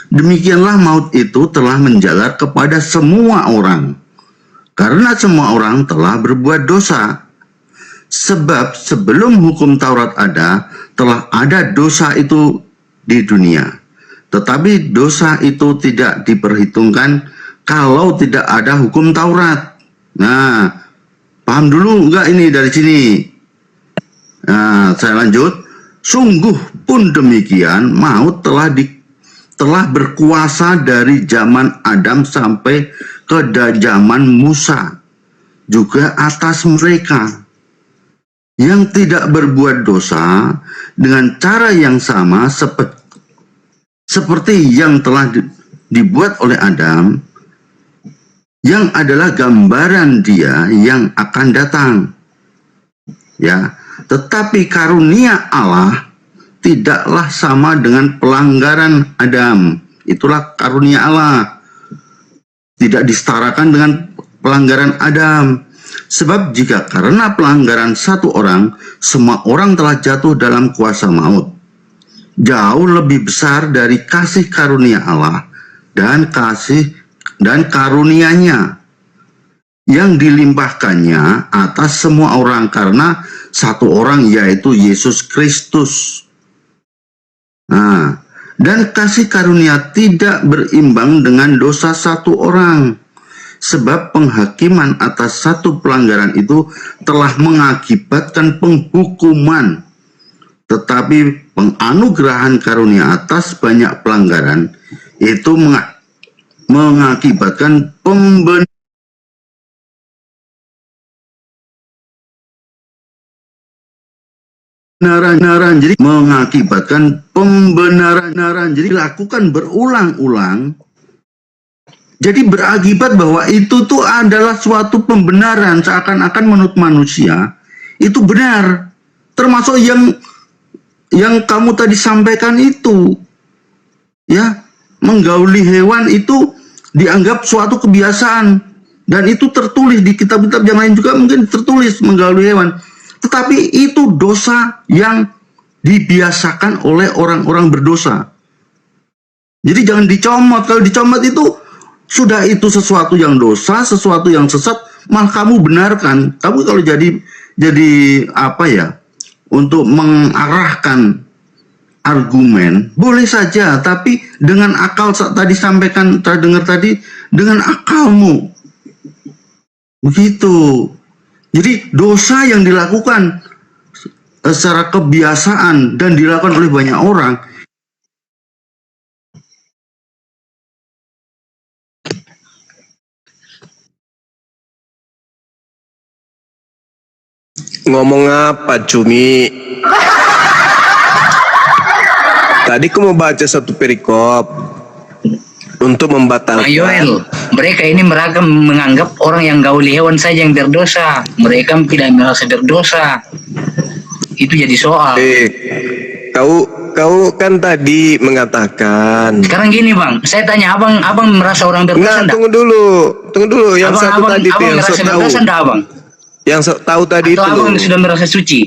Demikianlah maut itu telah menjalar kepada semua orang, karena semua orang telah berbuat dosa. Sebab sebelum hukum Taurat ada, telah ada dosa itu di dunia. Tetapi dosa itu tidak diperhitungkan kalau tidak ada hukum Taurat. Nah, paham dulu enggak ini dari sini? Nah, saya lanjut. Sungguh pun demikian, maut telah berkuasa dari zaman Adam sampai ke zaman Musa, juga atas mereka yang tidak berbuat dosa, dengan cara yang sama seperti yang telah dibuat oleh Adam, yang adalah gambaran Dia yang akan datang. Ya, tetapi karunia Allah tidaklah sama dengan pelanggaran Adam. Itulah karunia Allah. Tidak disetarakan dengan pelanggaran Adam. Sebab jika karena pelanggaran satu orang, semua orang telah jatuh dalam kuasa maut, jauh lebih besar dari kasih karunia Allah dan karunia-Nya yang dilimpahkannya atas semua orang karena satu orang, yaitu Yesus Kristus. Nah, dan kasih karunia tidak berimbang dengan dosa satu orang, sebab penghakiman atas satu pelanggaran itu telah mengakibatkan penghukuman, tetapi penganugerahan karunia atas banyak pelanggaran itu mengakibatkan pembenaran. Jadi mengakibatkan pembenaran. Jadi lakukan berulang-ulang. Jadi berakibat bahwa itu tuh adalah suatu pembenaran, seakan-akan menurut manusia itu benar. Termasuk yang kamu tadi sampaikan itu. Ya, menggauli hewan itu dianggap suatu kebiasaan, dan itu tertulis di kitab-kitab yang lain juga mungkin tertulis menggauli hewan. Tetapi itu dosa yang dibiasakan oleh orang-orang berdosa. Jadi jangan dicomot. Kalau dicomot itu sudah itu sesuatu yang dosa, sesuatu yang sesat, malah kamu benarkan. Kamu kalau jadi apa ya, untuk mengarahkan argumen boleh saja, tapi dengan akal tadi sampaikan terdengar tadi, dengan akalmu begitu. Jadi dosa yang dilakukan secara kebiasaan dan dilakukan oleh banyak orang, ngomong apa Cumi? Tadi aku mau baca satu perikop untuk Bang membatalkan. Yoel, mereka ini menganggap orang yang gauli hewan saja yang berdosa. Mereka tidak merasa berdosa. Itu jadi soal. Kau kan tadi mengatakan. Sekarang gini Bang, saya tanya abang merasa orang berdosa Enggak, enggak? tunggu dulu. Yang satu tadi itu abang yang merasa sok tahu. berdosa enggak abang? Yang sok tahu tadi Atau itu abang loh. sudah merasa suci?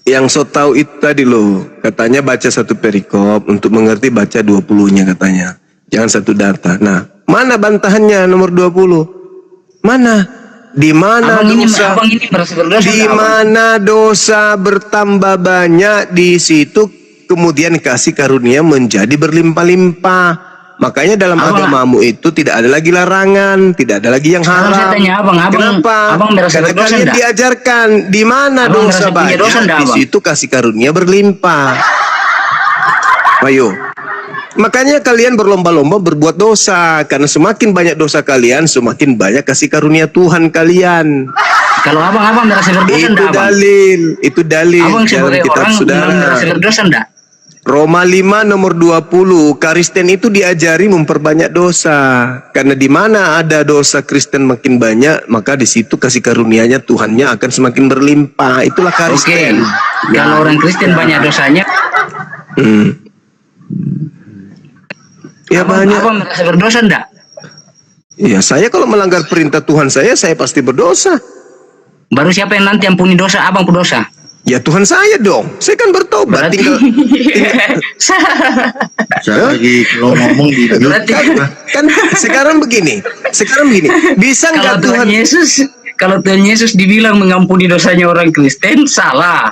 Yang sok tahu itu tadi loh. Katanya baca satu perikop untuk mengerti baca 20-nya katanya. Jangan satu data. Nah, mana bantahannya nomor 20? Mana? Di mana dosa? Abang ini merasa berdosa Di enggak, abang? mana dosa bertambah banyak, di situ kemudian kasih karunia menjadi berlimpah-limpah. Makanya dalam agamamu itu tidak ada lagi larangan, tidak ada lagi yang Sekarang haram. saya tanya Kenapa? abang merasa Karena berdosa kalian enggak? diajarkan di mana Abang dosa merasa punya banyak, dosa enggak, di abang? situ kasih karunia berlimpah. Ayo. Makanya kalian berlomba-lomba berbuat dosa, karena semakin banyak dosa kalian, semakin banyak kasih karunia Tuhan kalian. Kalau abang merasa berdosa Itu enggak, abang? itu dalil Abang dalam sebagai kitab orang saudara. merasa berdosa enggak? Roma 5 nomor 20, Kristen itu diajari memperbanyak dosa. Karena di mana ada dosa Kristen makin banyak, maka di situ kasih karunia-Nya Tuhannya akan semakin berlimpah. Itulah Oke. Kristen. Kalau orang Kristen banyak dosanya, Ya banyak. abang merasa berdosa enggak? Ya saya kalau melanggar perintah Tuhan saya pasti berdosa. Baru siapa yang nanti ampuni dosa? Abang berdosa. Ya Tuhan saya dong. Saya kan bertobat. Berarti saya lagi kalau ngomong di Berarti kan sekarang begini. Bisa kalau nggak Tuhan Yesus dibilang mengampuni dosanya orang Kristen, salah.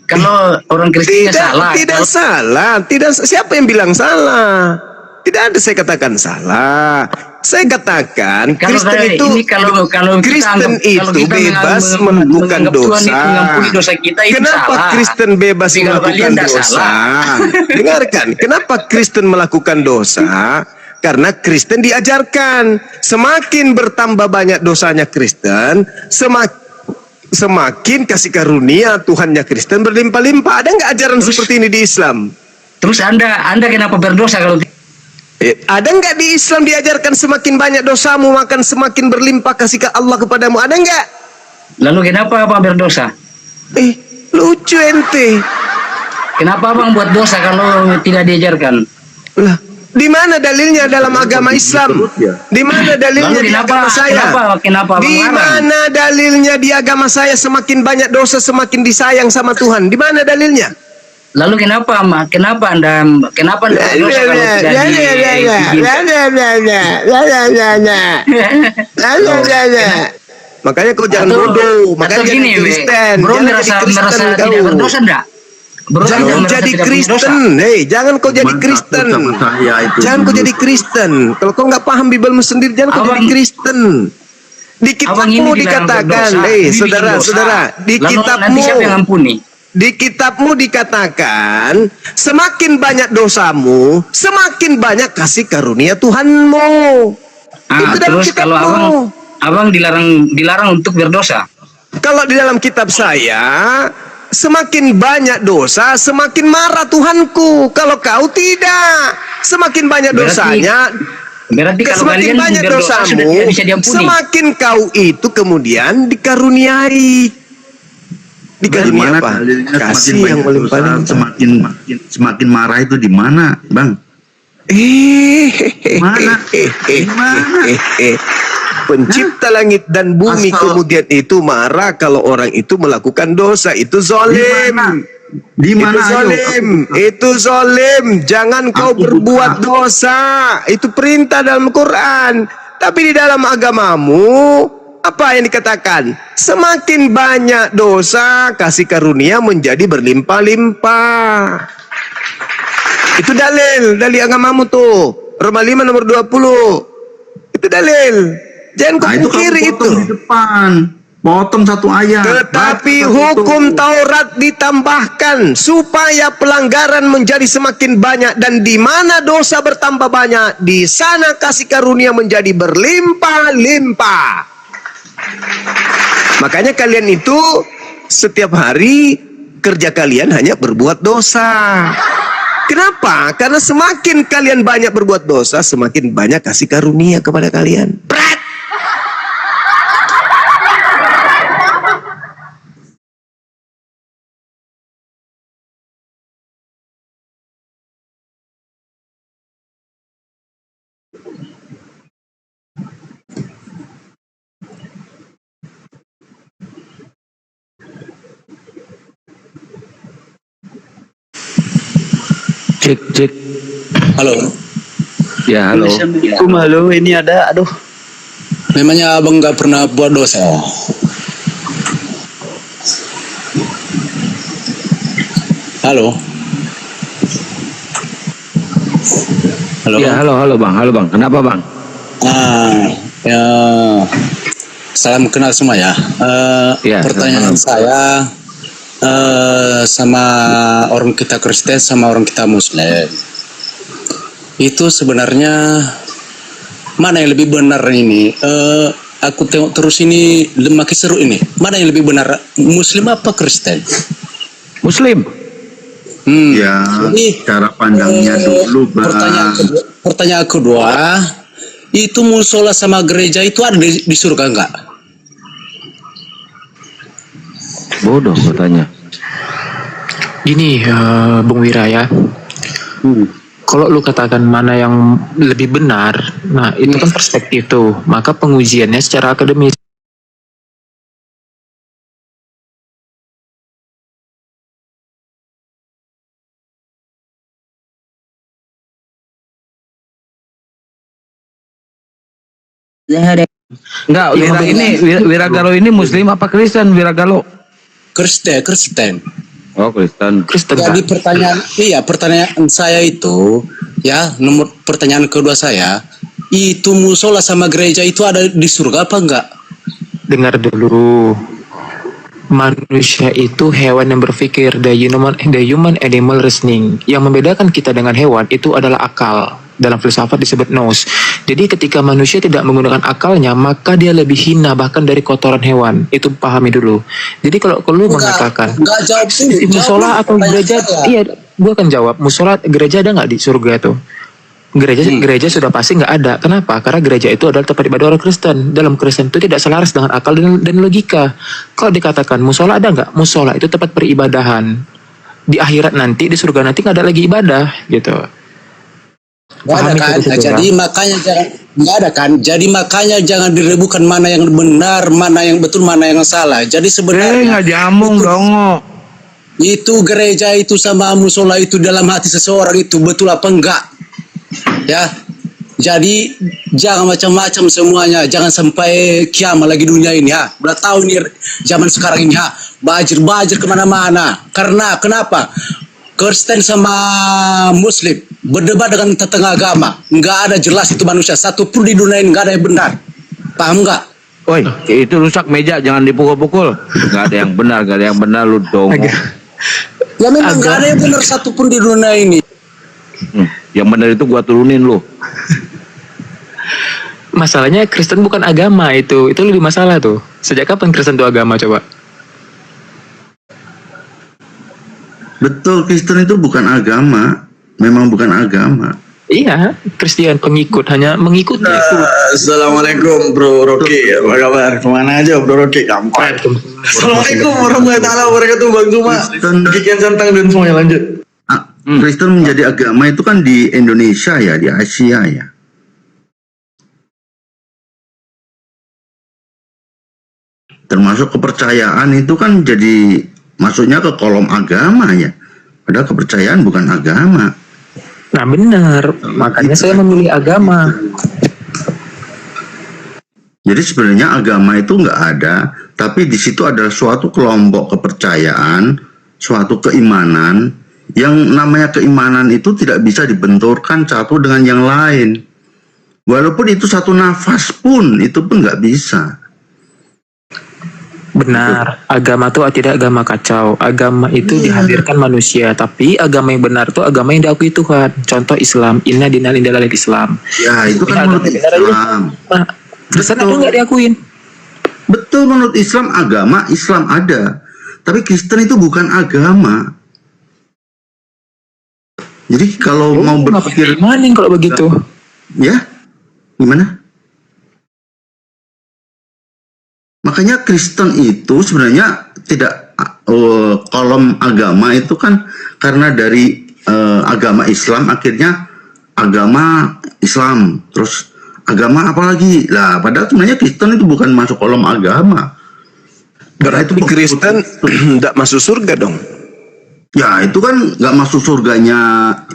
Kalau orang Kristen salah. Tidak salah. Siapa yang bilang salah? Tidak ada saya katakan salah. Saya katakan Kalau Kristen itu ini kalau Kristen kita itu bebas melakukan Tuhan itu dosa. mengampuni dosa kita, itu Kenapa salah. Kristen bebas Tapi kalau melakukan kalian tidak dosa? salah. Dengarkan, kenapa Kristen melakukan dosa? Karena Kristen diajarkan semakin bertambah banyak dosanya Kristen, semakin kasih karunia Tuhannya Kristen berlimpah-limpah. Ada nggak ajaran seperti ini di Islam? Terus Anda kenapa berdosa kalau Ada nggak di Islam diajarkan semakin banyak dosamu makan semakin berlimpah kasih Allah kepadamu? Ada nggak? lalu kenapa Abang berdosa? Lucu ente. Kenapa Abang buat dosa kalau tidak diajarkan? Lah, di mana dalilnya dalam agama Islam? Di mana dalilnya Lalu di agama saya? kenapa Abang Di larang? mana dalilnya di agama saya semakin banyak dosa semakin disayang sama Tuhan? Di mana dalilnya? Lalu kenapa Anda berdosa kalau tidak Makanya kau jangan bodoh, makanya atau gini, jadi Kristen. bro Jangan merasa jadi Kristen tidak kau. berdosa enggak? Bro Jangan merasa jadi tidak berdosa? Kristen, jangan kau jadi Mantap, Kristen. sama saya itu. Jangan kau jadi Kristen. Kalau kau nggak paham Bibelmu sendiri, jangan kau jadi Kristen. Di Abang ini kitabmu dilarang dikatakan, berdosa, ini bikin saudara-saudara, dosa. di Lalu nanti siapa yang ampuni? di kitabmu dikatakan, semakin banyak dosamu, semakin banyak kasih karunia Tuhanmu. Itu dalam Terus kalau kitabmu. abang dilarang untuk berdosa. Kalau di dalam kitab saya, semakin banyak dosa, semakin marah Tuhanku. Kalau kau tidak, semakin banyak dosanya, Berarti kalau semakin kalian banyak berdosa sudah dosamu, tidak bisa diampuni. semakin kau itu kemudian dikaruniai. Dikaruniai apa? Dalilnya Kasih semakin yang banyak paling dosa, paling. semakin marah itu di mana, Bang? Mana? Pencipta langit dan bumi Asal- kemudian itu marah kalau orang itu melakukan dosa. Itu zolim. Di mana? Itu zolim. Itu zolim. Jangan kau Aku berbuat buka. dosa. Itu perintah dalam Quran. Tapi di dalam agamamu apa yang dikatakan? Semakin banyak dosa, kasih karunia menjadi berlimpah-limpah. Itu dalil dari agamamu tuh. Roma 5 nomor 20. Itu dalil. Jangan kau Nah, itu pungkiri kamu itu. potong di depan. Potong satu ayat. Tetapi Baca satu hukum itu. Taurat ditambahkan supaya pelanggaran menjadi semakin banyak, dan di mana dosa bertambah banyak, di sana kasih karunia menjadi berlimpah-limpah. Makanya kalian itu setiap hari kerja kalian hanya berbuat dosa. Kenapa? Karena semakin kalian banyak berbuat dosa, semakin banyak kasih karunia kepada kalian. Prat! Cek cek. Halo, Ya halo. Assalamualaikum. Halo, ini ada, aduh. Memangnya abang nggak pernah buat dosa? Halo. Halo. Ya halo bang. Kenapa bang? Ya, salam kenal semua ya. Ya, Pertanyaan saya sama orang kita Kristen sama orang kita Muslim. Itu sebenarnya mana yang lebih benar ini? Aku tengok terus ini makin seru ini. Mana yang lebih benar? Muslim apa Kristen? Muslim. Ya, Ini, cara pandangnya dulu, Bang. Pertanyaan kedua, itu musola sama gereja itu ada di surga enggak? Bodoh katanya. Gini, Bung Wira ya. Kalau lu katakan mana yang lebih benar, nah itu kan perspektif tuh. Maka pengujiannya secara akademis. Enggak, Wiragalo ini Muslim apa Kristen Wiragalo? Kristen. Oh Kristen. Kristen Jadi kan? pertanyaan saya itu, ya, nomor pertanyaan kedua saya, itu musola sama gereja itu ada di surga apa enggak? Dengar dulu. Manusia itu hewan yang berpikir, the human animal reasoning. Yang membedakan kita dengan hewan itu adalah akal. Dalam filsafat disebut nous. Jadi ketika manusia tidak menggunakan akalnya, maka dia lebih hina bahkan dari kotoran hewan. Itu pahami dulu. Jadi kalau lu mengatakan Enggak jawab dulu. musola atau gereja, iya, gua akan jawab. Musola, gereja ada nggak di surga itu? Gereja sudah pasti nggak ada. Kenapa? Karena gereja itu adalah tempat ibadah orang Kristen. Dalam Kristen itu tidak selaras dengan akal dan logika. Kalau dikatakan musola ada nggak? Musola itu tempat peribadahan. Di akhirat nanti, di surga nanti nggak ada lagi ibadah, gitu. Nggak ada kan? Nah, jadi makanya jangan nggak ada kan? Jadi makanya jangan direbukan mana yang benar, mana yang betul, mana yang salah. Jadi sebenarnya Nggak jamung dong. itu gereja itu sama musola itu dalam hati seseorang itu betul apa enggak? Ya. Jadi jangan macam-macam semuanya, jangan sampai kiamat lagi dunia ini ya. Udah tahu nih zaman sekarang ini ya, bajir kemana-mana. Karena kenapa? Kristen sama Muslim berdebat dengan tentang agama, nggak ada jelas itu manusia satupun di dunia ini nggak ada yang benar, paham nggak? Woi, itu rusak meja, jangan dipukul-pukul. Nggak ada yang benar, lu dong. Ya memang nggak ada yang benar satupun di dunia ini. Yang benar itu gua turunin lu. Masalahnya Kristen bukan agama itu lebih masalah tuh. Sejak kapan Kristen itu agama coba? Betul, Kristen itu bukan agama. Memang bukan agama. Iya, Kristen pengikut, hanya mengikuti. Assalamualaikum Bro Rocky, apa kabar? Kemana aja Bro Rocky? Kampret. Assalamualaikum warahmatullahi wabarakatuh Bang Zuma. Kikian Santang dan semuanya, lanjut. Kristen menjadi agama itu kan di Indonesia ya, di Asia ya. Termasuk kepercayaan itu kan jadi masuknya ke kolom agama ya. Padahal kepercayaan bukan agama. Nah benar, makanya saya memilih agama. Jadi sebenarnya agama itu nggak ada, tapi di situ adalah suatu kelompok kepercayaan, suatu keimanan, yang namanya keimanan itu tidak bisa dibenturkan satu dengan yang lain. Walaupun itu satu nafas pun, itu pun nggak bisa. Benar, agama itu tidak agama kacau. Agama itu dihadirkan manusia, tapi agama yang benar itu agama yang diakui Tuhan. Contoh Islam, inna dinal indalal Islam. Ya, itu kan menurut Islam. Nah, Kristen ada nggak diakuin? Betul, menurut Islam agama Islam ada, tapi Kristen itu bukan agama. Jadi kalau mau berpikir Maning kalau begitu. ya, gimana? Makanya Kristen itu sebenarnya tidak kolom agama itu kan karena dari agama Islam akhirnya agama Islam, terus agama apa lagi? Lah, padahal sebenarnya Kristen itu bukan masuk kolom agama. Berarti Kristen tidak masuk surga dong. Ya, itu kan nggak masuk surganya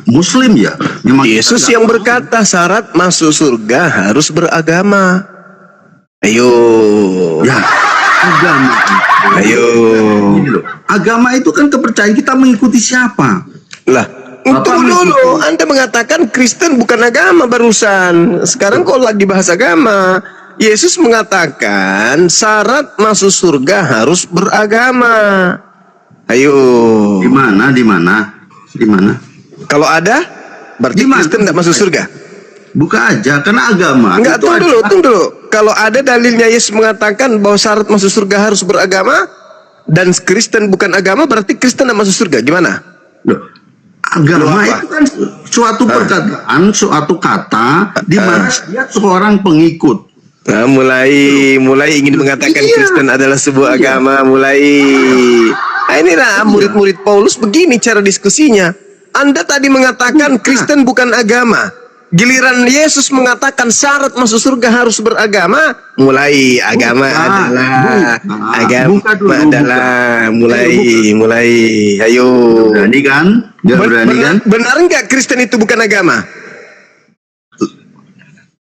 Muslim ya. Memang Yesus yang berkata syarat masuk surga harus beragama. Ayo. Ya, agama. Ayo. Ini loh. Agama itu kan kepercayaan kita mengikuti siapa? Lah, tunggu dulu. Anda mengatakan Kristen bukan agama barusan. Sekarang kok lagi bahas agama. Yesus mengatakan syarat masuk surga harus beragama. Ayo. Di mana? Di mana? Di mana? Kalau ada, berarti Di mana? Kristen tidak masuk surga. Buka aja, karena agama. Enggak, itu tunggu dulu. Kalau ada dalilnya Yesus mengatakan bahwa syarat masuk surga harus beragama dan Kristen bukan agama, berarti Kristen tidak masuk surga. Gimana? Loh, agama Loh, apa? itu kan suatu perkataan, suatu kata di mana dia seorang pengikut. Nah, mulai ingin mengatakan Iya. Kristen adalah sebuah agama, mulai. Nah, inilah murid-murid Paulus begini cara diskusinya. Anda tadi mengatakan Kristen bukan agama. Giliran Yesus mengatakan syarat masuk surga harus beragama, mulai agama mulai. Ayo. Berani kan? Gak berani kan? Benar nggak Kristen itu bukan agama?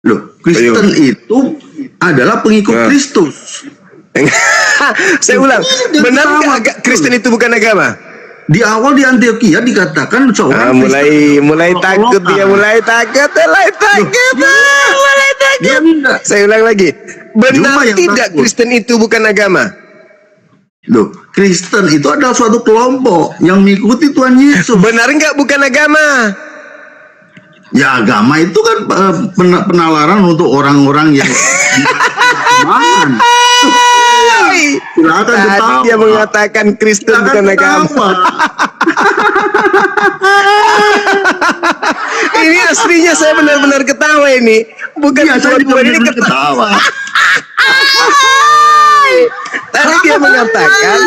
Loh, Kristen itu adalah pengikut Kristus. Saya ulang, benar nggak Kristen itu bukan agama? Di awal di Antioquia dikatakan seorang mulai takut dia, mulai takut. Saya ulang lagi, benar tidak takut. Kristen itu bukan agama? Loh, Kristen itu adalah suatu kelompok yang mengikuti Tuhan Yesus. Benar nggak bukan agama? Ya, agama itu kan penalaran untuk orang-orang yang beriman. Silakan Tadi ketawa. dia mengatakan Kristen Silakan bukan agama. ketawa. Ini aslinya saya benar-benar ketawa ini. Bukan Iya, saya juga ini benar-benar ketawa. Tadi dia mengatakan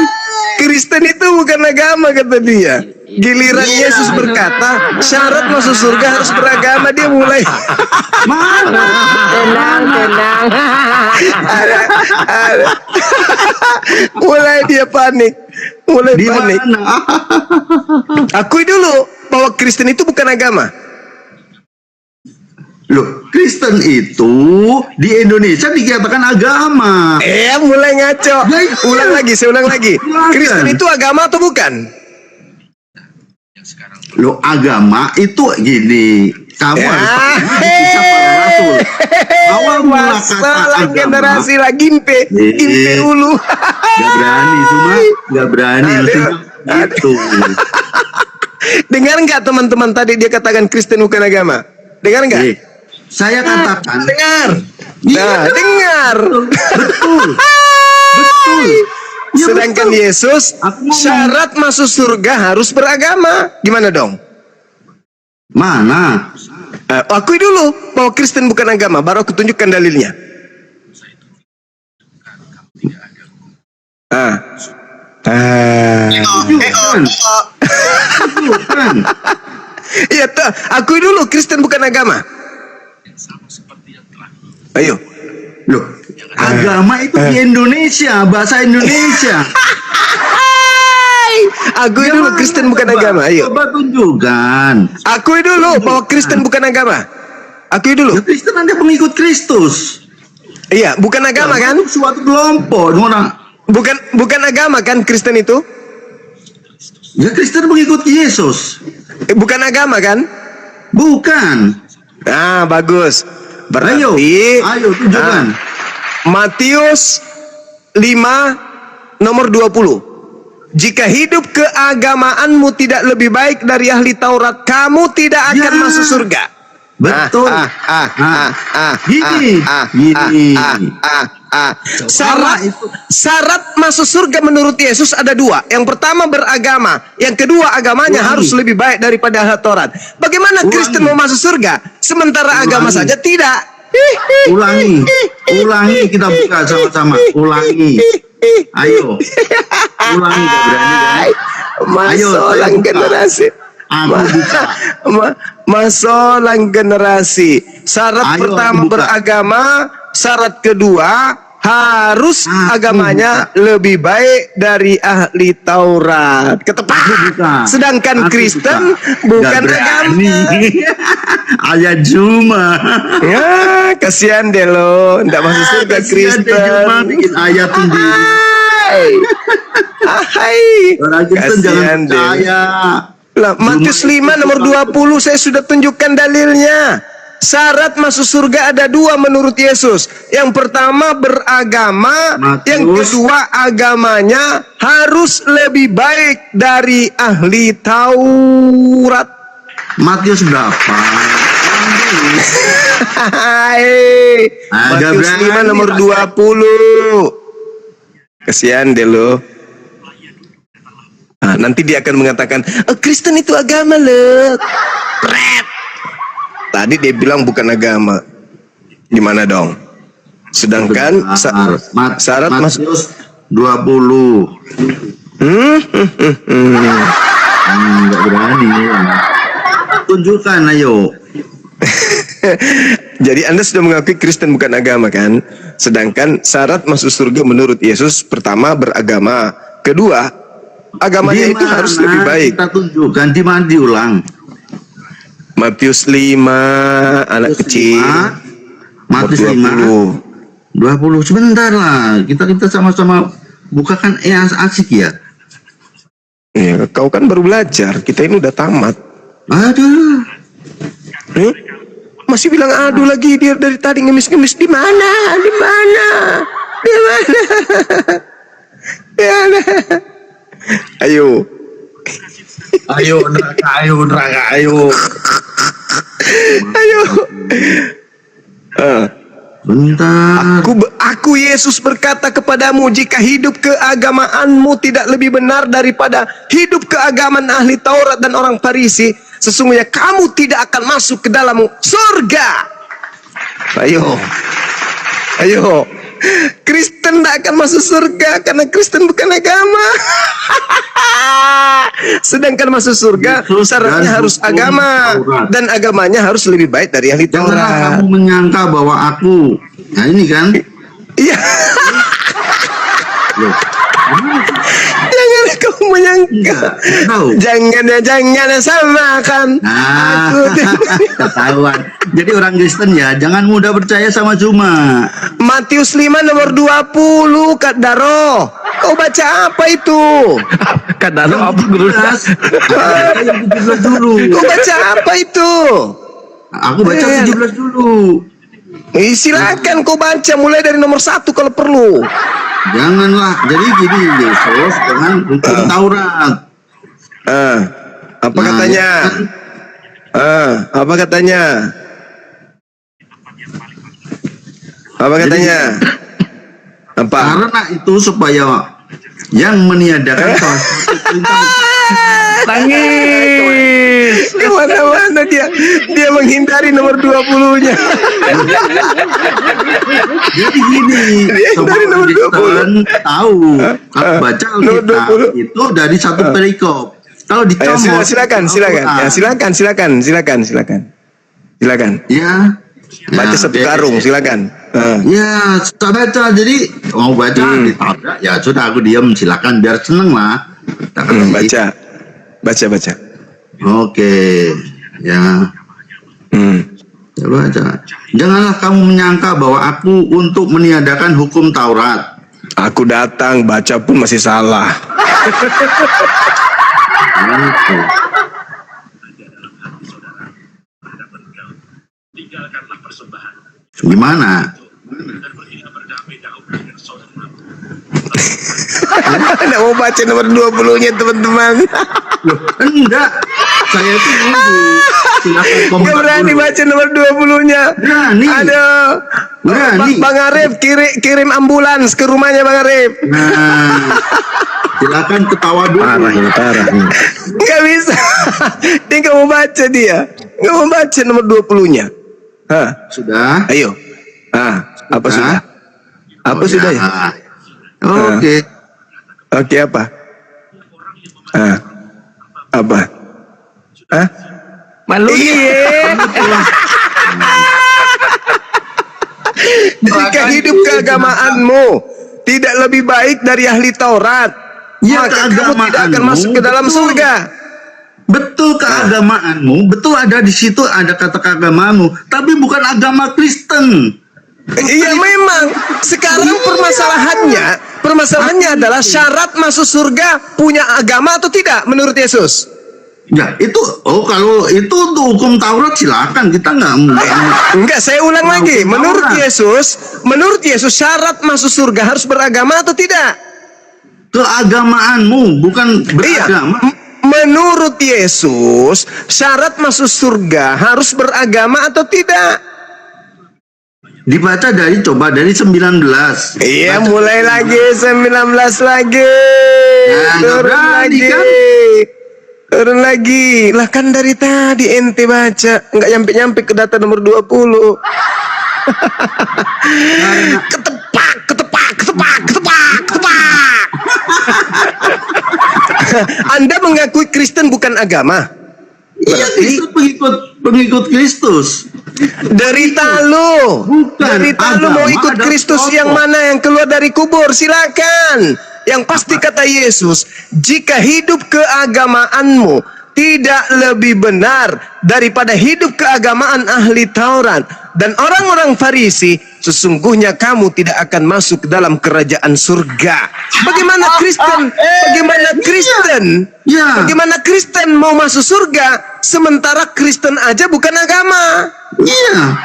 Kristen itu bukan agama, kata dia. Giliran Yesus berkata syarat masuk surga harus beragama, dia mulai tenang. Mulai dia panik. Di panik. mana? Akui dulu bahwa Kristen itu bukan agama. Loh, Kristen itu di Indonesia dikatakan agama. Mulai ngaco. Ya, iya. Saya ulang lagi. Silakan. Kristen itu agama atau bukan? Loh, agama itu gini. Kamu harus kisah para rasul. Awal mula kata Masalah agama. generasi lagi Gimpe dulu. Gak berani, cuma gak berani. Gitu. Dengar nggak teman-teman tadi dia katakan Kristen bukan agama? Dengar nggak? Saya katakan. Dengar. Iya, Nah, dengar. Betul. Betul. Ya, Sedangkan betul. Yesus Aku ngomong. syarat masuk surga harus beragama. Gimana dong? Mana? Akui dulu bahwa Kristen bukan agama, baru aku tunjukkan dalilnya. Bukan. Iya, akui dulu Kristen bukan agama. Ayo. Loh, agama itu di Indonesia, bahasa Indonesia. Akui dulu Kristen bukan agama. Ayo. Coba tunjukkan. Akui dulu bahwa Kristen bukan agama. Akui dulu. Ya, Kristen ada pengikut Kristus. Iya, bukan agama kan? Suatu kelompok orang. Bukan agama kan Kristen itu? Ya Kristen mengikuti Yesus. Bukan agama kan? Bukan. Ah, bagus. Berarti Ayo tunjukkan. Matius 5 nomor 20. Jika hidup keagamaanmu tidak lebih baik dari ahli Taurat, kamu tidak akan masuk surga. Betul. Gini. Syarat masuk surga menurut Yesus ada dua. Yang pertama beragama, yang kedua agamanya harus lebih baik daripada ahli Taurat. Bagaimana Kristen mau masuk surga sementara agama saja tidak? Ulangi kita buka sama-sama. Ulangi. Ayo. Ulangi, gak berani kan? Masolang generasi. Aku buka. Masolang generasi. Syarat pertama beragama, syarat kedua harus agamanya lebih baik dari ahli Taurat. Ketepat. Sedangkan Kristen bukan agama. Ayat Juma. Ya, kasihan deh lo, nggak masuk surga Kristen. Bikin ayat sendiri. Orang Kristen jangan percaya. Lah, Matius 5 nomor 20 saya sudah tunjukkan dalilnya. Syarat masuk surga ada dua menurut Yesus. Yang pertama beragama, yang kedua agamanya harus lebih baik dari ahli Taurat. Matius berapa? Matius 5 nomor 20. Kasihan deh lo. Nah, nanti dia akan mengatakan, Kristen itu agama loh. Tadi dia bilang bukan agama. Gimana dong? Sedangkan syarat Matius 20. Enggak berani. Tunjukkan ayo. Jadi Anda sudah mengakui Kristen bukan agama kan? Sedangkan syarat masuk surga menurut Yesus pertama beragama, kedua agamanya itu harus lebih baik. Kita tunjukkan di mana diulang. Matius 5 anak kecil. Matius 5 20. Sebentar lah. Kita sama-sama bukakan asik ya. Ya, kau kan baru belajar. Kita ini udah tamat. Aduh. Masih bilang aduh lagi dia dari tadi ngemis-ngemis di mana? Di mana? Di mana? Ya, ayo. Ayo neraka. Ayo. Bentar. Aku Yesus berkata kepadamu, jika hidup keagamaanmu tidak lebih benar daripada hidup keagamaan ahli Taurat dan orang Farisi, sesungguhnya kamu tidak akan masuk ke dalam surga. Ayo. Kristen tidak akan masuk surga karena Kristen bukan agama. Sedangkan masuk surga syaratnya harus agama dan agamanya harus lebih baik dari ahli Taurat. Janganlah kamu menyangka bahwa aku. Nah ini kan. Iya. Jangan kamu menyangka. Jangan samakan. Aku ketahuan. Jadi orang Kristen ya jangan mudah percaya sama cuma. Matius 5 nomor 20 Kak Daro. Kau baca apa itu? Kak Daro apa guru? Yang 17 dulu. Kau baca apa itu? Aku baca 17 dulu. Silakan kau baca mulai dari nomor 1 kalau perlu. Janganlah. Jadi gini Yesus dengan hukum Taurat. Apa katanya? Apa katanya? Apa katanya? Apa? Karena itu supaya yang meniadakan salah satu perintah. Tangis. Kemana-mana dia menghindari nomor 20-nya. Jadi gini, dari nomor 20 tahu kalau baca Alkitab itu dari satu perikop. Kalau dicomot, silakan. Ya. Baca satu karung, silakan. Ya, saya baca. Jadi mau baca ditabrak, ya sudah aku diam. Silakan biar seneng lah. Baca. Oke, ya. Coba aja. Janganlah kamu menyangka bahwa aku untuk meniadakan hukum Taurat. Aku datang, baca pun masih salah. Gimana? Nggak mau baca nomor 20-nya teman-teman. Loh, enggak. Saya itu nunggu. Silakan Nggak komentar berani dulu. baca nomor 20-nya. Berani. Aduh. Berani. Bang Arif kirim ambulans ke rumahnya Bang Arif. Nah, silakan ketawa dulu. Parah. Nggak bisa. Dia nggak mau baca dia. Nggak mau baca nomor 20-nya. Hah? Sudah? Ayo. Apa sudah? Apa Oh, sudah ya? Oke. Oke apa? Apa? Malu Iya. Jika hidup keagamaanmu tidak lebih baik dari ahli Taurat, Ya, maka kamu tidak akan masuk ke dalam betul. surga. Betul keagamaanmu, betul ada di situ ada kata keagamaanmu, tapi bukan agama Kristen. Iya memang. Sekarang permasalahannya adalah syarat masuk surga punya agama atau tidak menurut Yesus. Ya itu, kalau itu untuk hukum Taurat silakan, kita nggak Enggak, saya ulang lagi. hukum Menurut Taurat. Yesus syarat masuk surga harus beragama atau tidak? Keagamaanmu bukan beragama. Menurut Yesus syarat masuk surga harus beragama atau tidak? Dibaca dari 19. Iya, Baca. mulai lagi 19 lagi. Nah, nggak Turun berani, lagi. kan? Turun lagi. Lah kan dari tadi ente baca, nggak nyampe-nyampe ke data nomor 20. Ketepak. Anda mengakui Kristen bukan agama? Iya, Kristus pengikut Kristus. Derita lu. Derita lu mau agama ikut ada Kristus pokok. yang mana yang keluar dari kubur? Silakan. Yang pasti kata Yesus, jika hidup keagamaanmu tidak lebih benar daripada hidup keagamaan ahli Taurat dan orang-orang Farisi, sesungguhnya kamu tidak akan masuk ke dalam kerajaan surga. Bagaimana Kristen? Ya. Bagaimana Kristen mau masuk surga sementara Kristen aja bukan agama? Iya.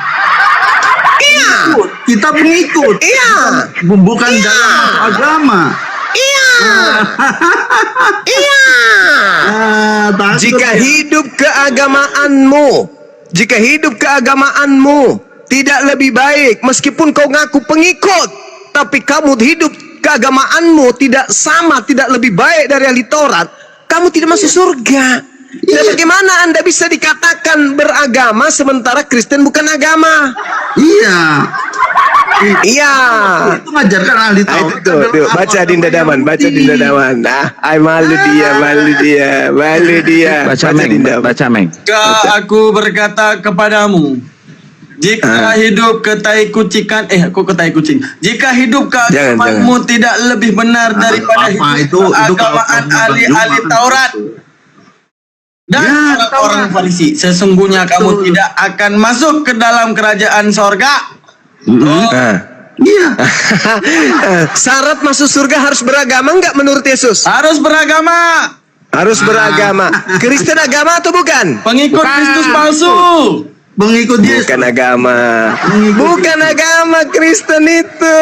Kita pengikut. Iya. Bukan dalam agama. Iya. Iya. Takut Jika ya. jika hidup keagamaanmu tidak lebih baik, meskipun kau ngaku pengikut, tapi kamu hidup keagamaanmu tidak lebih baik dari ahli Taurat, kamu tidak masuk surga. Dan bagaimana Anda bisa dikatakan beragama sementara Kristen bukan agama? Iya. Iya. Itu ngajarkan ahli Taurat. Tuh, baca Dinda Daman, baca Dinda Daman. Malu dia. Baca Meng. Jika aku berkata kepadamu, jika hidup ketai kucikan, jika hidup keagamaanmu tidak lebih benar daripada hidup keagamaan ahli Taurat dan orang Farisi, sesungguhnya kamu tidak akan masuk ke dalam kerajaan sorga. Iya. Syarat masuk surga harus beragama enggak menurut Yesus? Harus beragama. Harus beragama. Kristen agama atau bukan? Pengikut Kristus palsu. Pengikut Yesus. Bukan agama. Bukan agama Kristen itu.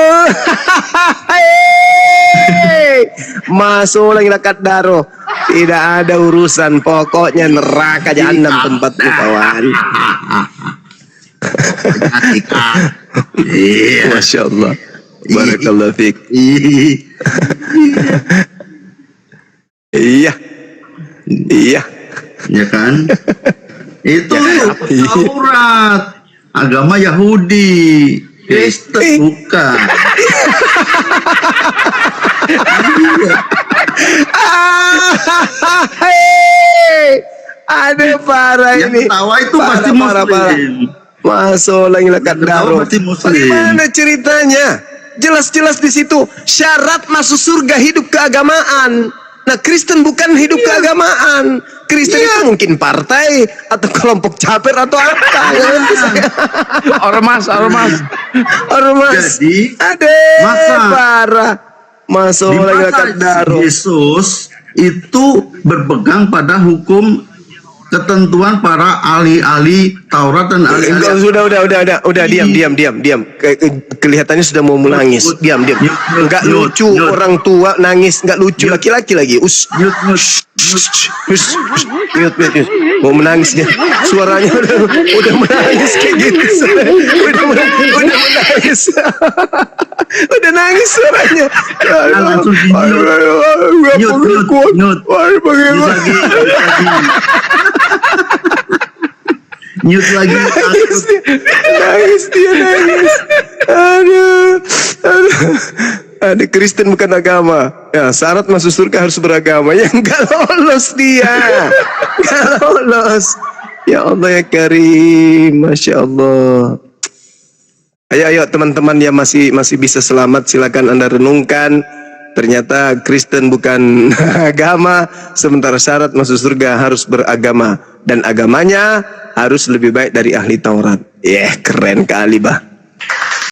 Masuk lagi lakat daro. Tidak ada urusan. Pokoknya neraka jahanam tempatmu kawan. Iya. Masya Allah. Barakallahu fiik. Iya. Ya kan? Itu Taurat. Agama Yahudi. Kristen bukan. Ada parah Yang ini. ketawa itu pasti Muslim. Masuk lagi lekat daro. Pasti Muslim. Bagaimana ceritanya? Jelas-jelas di situ syarat masuk surga hidup keagamaan. Nah, Kristen bukan hidup keagamaan. Kristen itu mungkin partai atau kelompok caper atau apa. Ormas. Jadi, Ada parah. Masuk di lagi masa Yesus itu berpegang pada hukum ketentuan para ahli-ahli Taurat dan ahli-ahli. Udah diam. Kelihatannya sudah mau menangis. Diam. Enggak lucu orang tua nangis, enggak lucu laki-laki lagi. Mute. Mau menangis dia. Suaranya udah menangis kayak gitu. Udah menangis. Udah nangis suaranya. Langsung Mute lagi. Nangis dia. Ada Kristen bukan agama. Ya, syarat masuk surga harus beragama. Ya enggak lolos dia. Enggak lolos. Ya Allah ya Karim, Masya Allah. Ayo teman-teman yang masih bisa selamat, silakan Anda renungkan. Ternyata Kristen bukan agama, sementara syarat masuk surga harus beragama, dan agamanya harus lebih baik dari ahli Taurat. Keren kali bah.